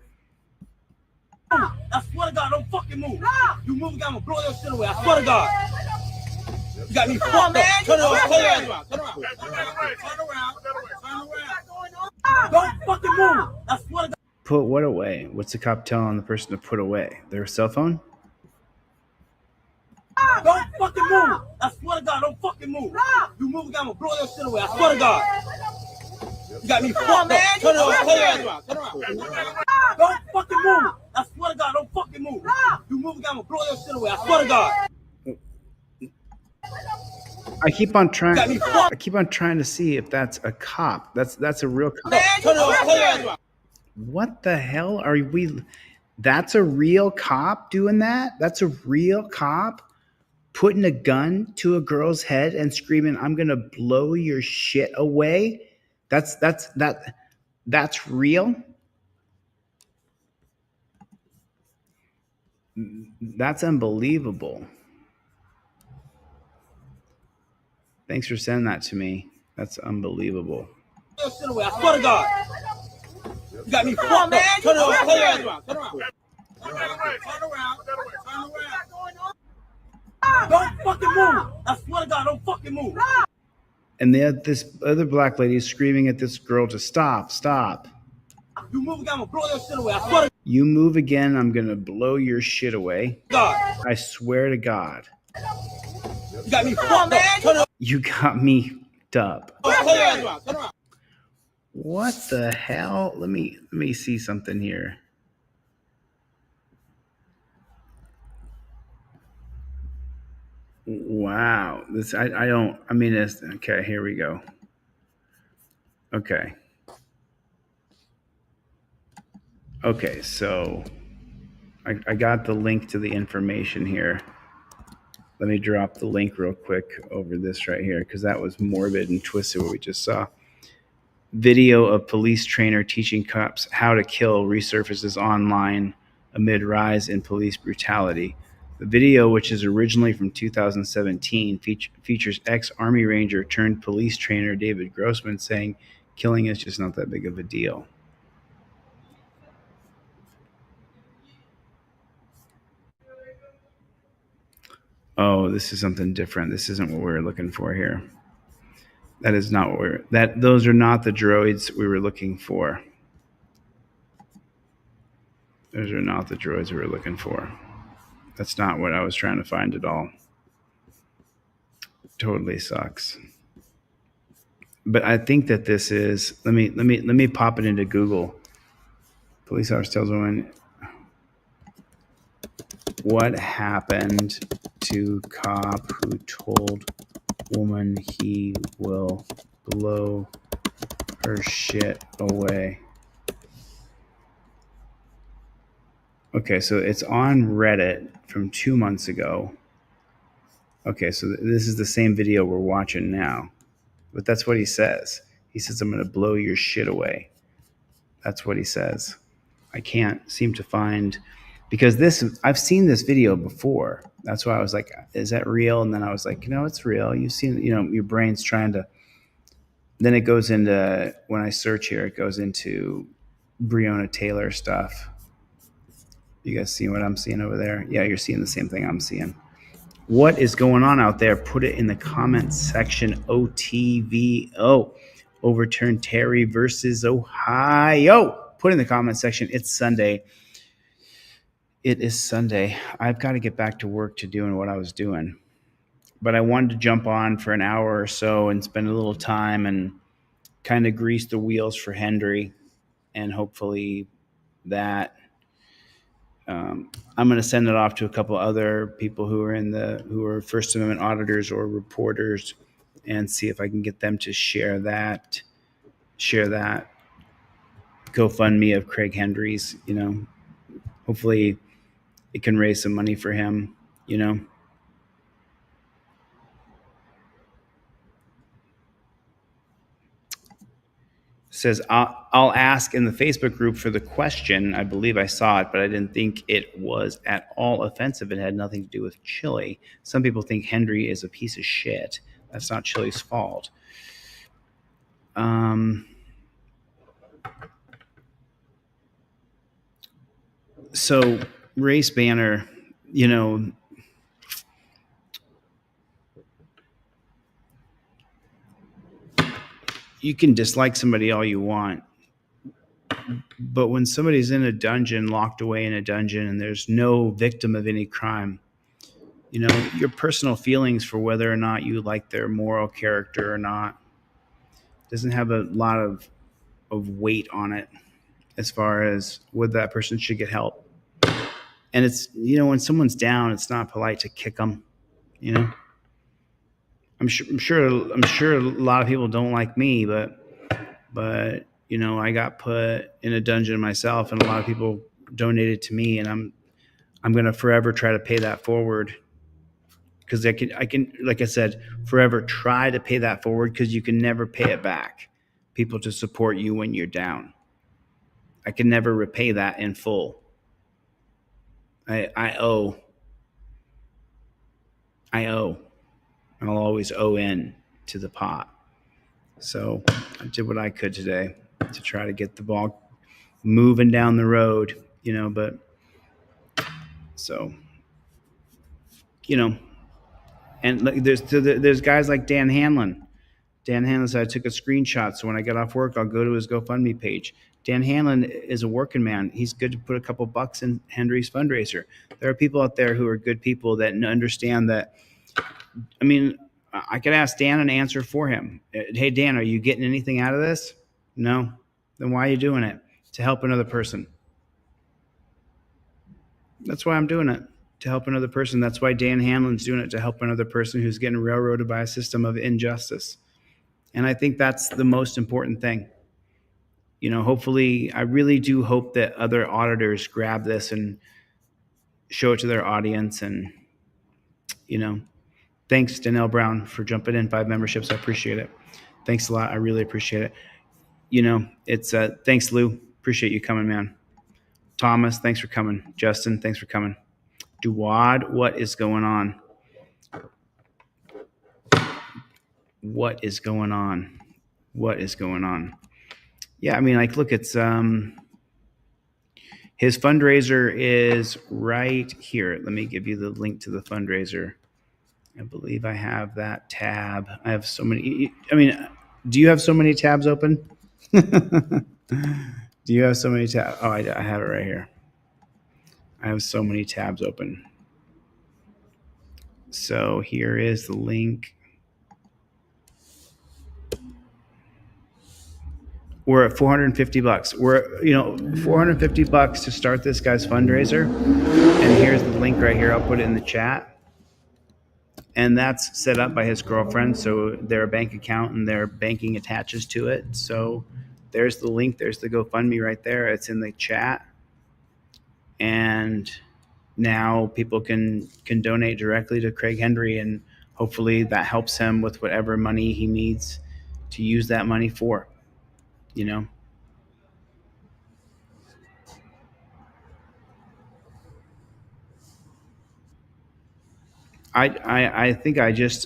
I swear to God, don't fucking move. You move, I'm gonna blow your shit away. I swear to God. You got me fucked up. Turn around. Turn around. Don't fucking move. I swear to God. Put what away? What's the cop telling the person to put away? Their cell phone? Don't fucking move. I swear to God, don't fucking move. You move, I'm gonna blow your shit away. I swear to God. You got me fucked up. Turn around. Don't fucking move. I swear to God, don't fucking move. You move, I'm gonna blow your shit away. I swear to God. I keep on trying to see if that's a cop. That's a real cop. What the hell are we? That's a real cop doing that? That's a real cop putting a gun to a girl's head and screaming, "I'm gonna blow your shit away"? That's real? That's unbelievable. Thanks for sending that to me. That's unbelievable. I swear to God. You got me fucked up. Turn around. Don't fucking move. I swear to God, don't fucking move. And this other black lady is screaming at this girl to stop. You move again, I'm gonna blow your shit away. I swear to You move again, I'm gonna blow your shit away. God. I swear to God. You got me fucked up. You got me up. What the hell? Let me see something here. Wow. It's okay, here we go. Okay, so I got the link to the information here. Let me drop the link real quick over this right here, because that was morbid and twisted what we just saw. Video of police trainer teaching cops how to kill resurfaces online amid rise in police brutality. The video, which is originally from 2017, features ex-Army Ranger turned police trainer David Grossman saying killing is just not that big of a deal. Oh, this is something different. This isn't what we were looking for here. That is not what those are not the droids we were looking for. Those are not the droids we were looking for. That's not what I was trying to find at all. Totally sucks. But I think that this is, let me pop it into Google. Police officer tells woman, what happened to cop who told woman he will blow her shit away? Okay, so it's on Reddit from 2 months ago. Okay, so this is the same video we're watching now. But that's what he says. He says, I'm going to blow your shit away. That's what he says. I can't seem to find, because I've seen this video before. That's why I was like, is that real? And then I was like, no, it's real. You've seen, your brain's trying to, then it goes into, when I search here, it goes into Breonna Taylor stuff. You guys see what I'm seeing over there? Yeah, you're seeing the same thing I'm seeing. What is going on out there? Put it in the comments section. OTVO. Overturn Terry versus Ohio. Put it in the comment section. It's Sunday. It is Sunday. I've got to get back to work to doing what I was doing. But I wanted to jump on for an hour or so and spend a little time and kind of grease the wheels for Hendry. And hopefully that I'm going to send it off to a couple other people who are First Amendment auditors or reporters, and see if I can get them to share that GoFundMe of Craig Hendry's. Hopefully it can raise some money for him. says, I'll ask in the Facebook group for the question. I believe I saw it, but I didn't think it was at all offensive. It had nothing to do with Chili. Some people think Hendry is a piece of shit. That's not Chili's fault. So race banner, you know, you can dislike somebody all you want, but when somebody's in a dungeon, locked away in a dungeon, and there's no victim of any crime, you know, your personal feelings for whether or not you like their moral character or not doesn't have a lot of weight on it as far as whether that person should get help. And it's, you know, when someone's down, it's not polite to kick them, you know. I'm sure a lot of people don't like me, but you know, I got put in a dungeon myself, and a lot of people donated to me, and I'm going to forever try to pay that forward, because I can, like I said, forever try to pay that forward, because you can never pay it back. People to support you when you're down. I can never repay that in full. I owe. I'll always owe in to the pot. So I did what I could today to try to get the ball moving down the road, you know, but so, you know, and there's guys like Dan Hanlon. Dan Hanlon said, I took a screenshot, so when I get off work, I'll go to his GoFundMe page. Dan Hanlon is a working man. He's good to put a couple bucks in Hendry's fundraiser. There are people out there who are good people that understand that. I mean, I could ask Dan an answer for him. Hey, Dan, are you getting anything out of this? No. Then why are you doing it? To help another person. That's why I'm doing it, to help another person. That's why Dan Hanlon's doing it, to help another person who's getting railroaded by a system of injustice. And I think that's the most important thing. You know, hopefully, I really do hope that other auditors grab this and show it to their audience. And, you know, thanks, Danelle Brown, for jumping in 5 memberships. I appreciate it. Thanks a lot. I really appreciate it. You know, it's thanks, Lou. Appreciate you coming, man. Thomas, thanks for coming. Justin, thanks for coming. Duwad, what is going on? What is going on? What is going on? Yeah, I mean, like, look, it's his fundraiser is right here. Let me give you the link to the fundraiser. I believe I have that tab. I have so many. I mean, do you have so many tabs open? Do you have so many tabs? Oh, I have it right here. I have so many tabs open. So here is the link. We're at 450 bucks. We're, you know, 450 bucks to start this guy's fundraiser. And here's the link right here. I'll put it in the chat. And that's set up by his girlfriend. So their bank account and their banking attaches to it. So there's the link. There's the GoFundMe right there. It's in the chat. And now people can donate directly to Craig Hendry, and hopefully that helps him with whatever money he needs to use that money for, you know. I think I just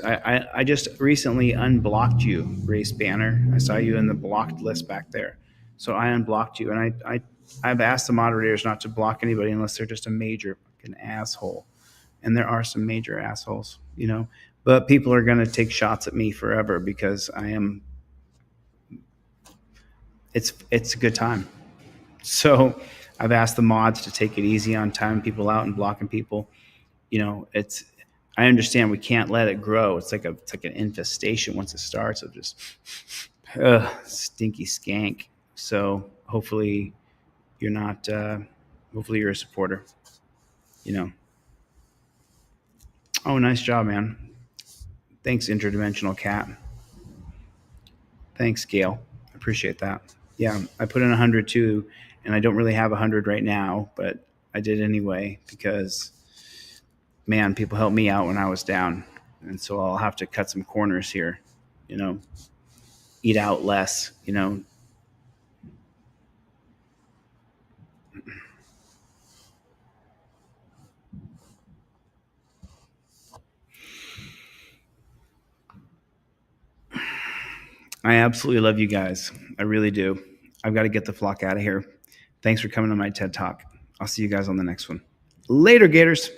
recently unblocked you, Race Banner. I saw you in the blocked list back there. So I unblocked you, and I've asked the moderators not to block anybody unless they're just a major fucking asshole. And there are some major assholes, you know. But people are going to take shots at me forever because I am. It's a good time. So I've asked the mods to take it easy on timing people out and blocking people. You know, I understand we can't let it grow. It's like an infestation once it starts of just stinky skank. So hopefully you're not. Hopefully you're a supporter. You know. Oh, nice job, man. Thanks, Interdimensional Cat. Thanks, Gail. I appreciate that. Yeah, I put in 100 too, and I don't really have 100 right now, but I did anyway because, man, people helped me out when I was down, and so I'll have to cut some corners here, you know, eat out less, you know, I absolutely love you guys. I really do. I've got to get the flock out of here. Thanks for coming to my TED Talk. I'll see you guys on the next one. Later, Gators.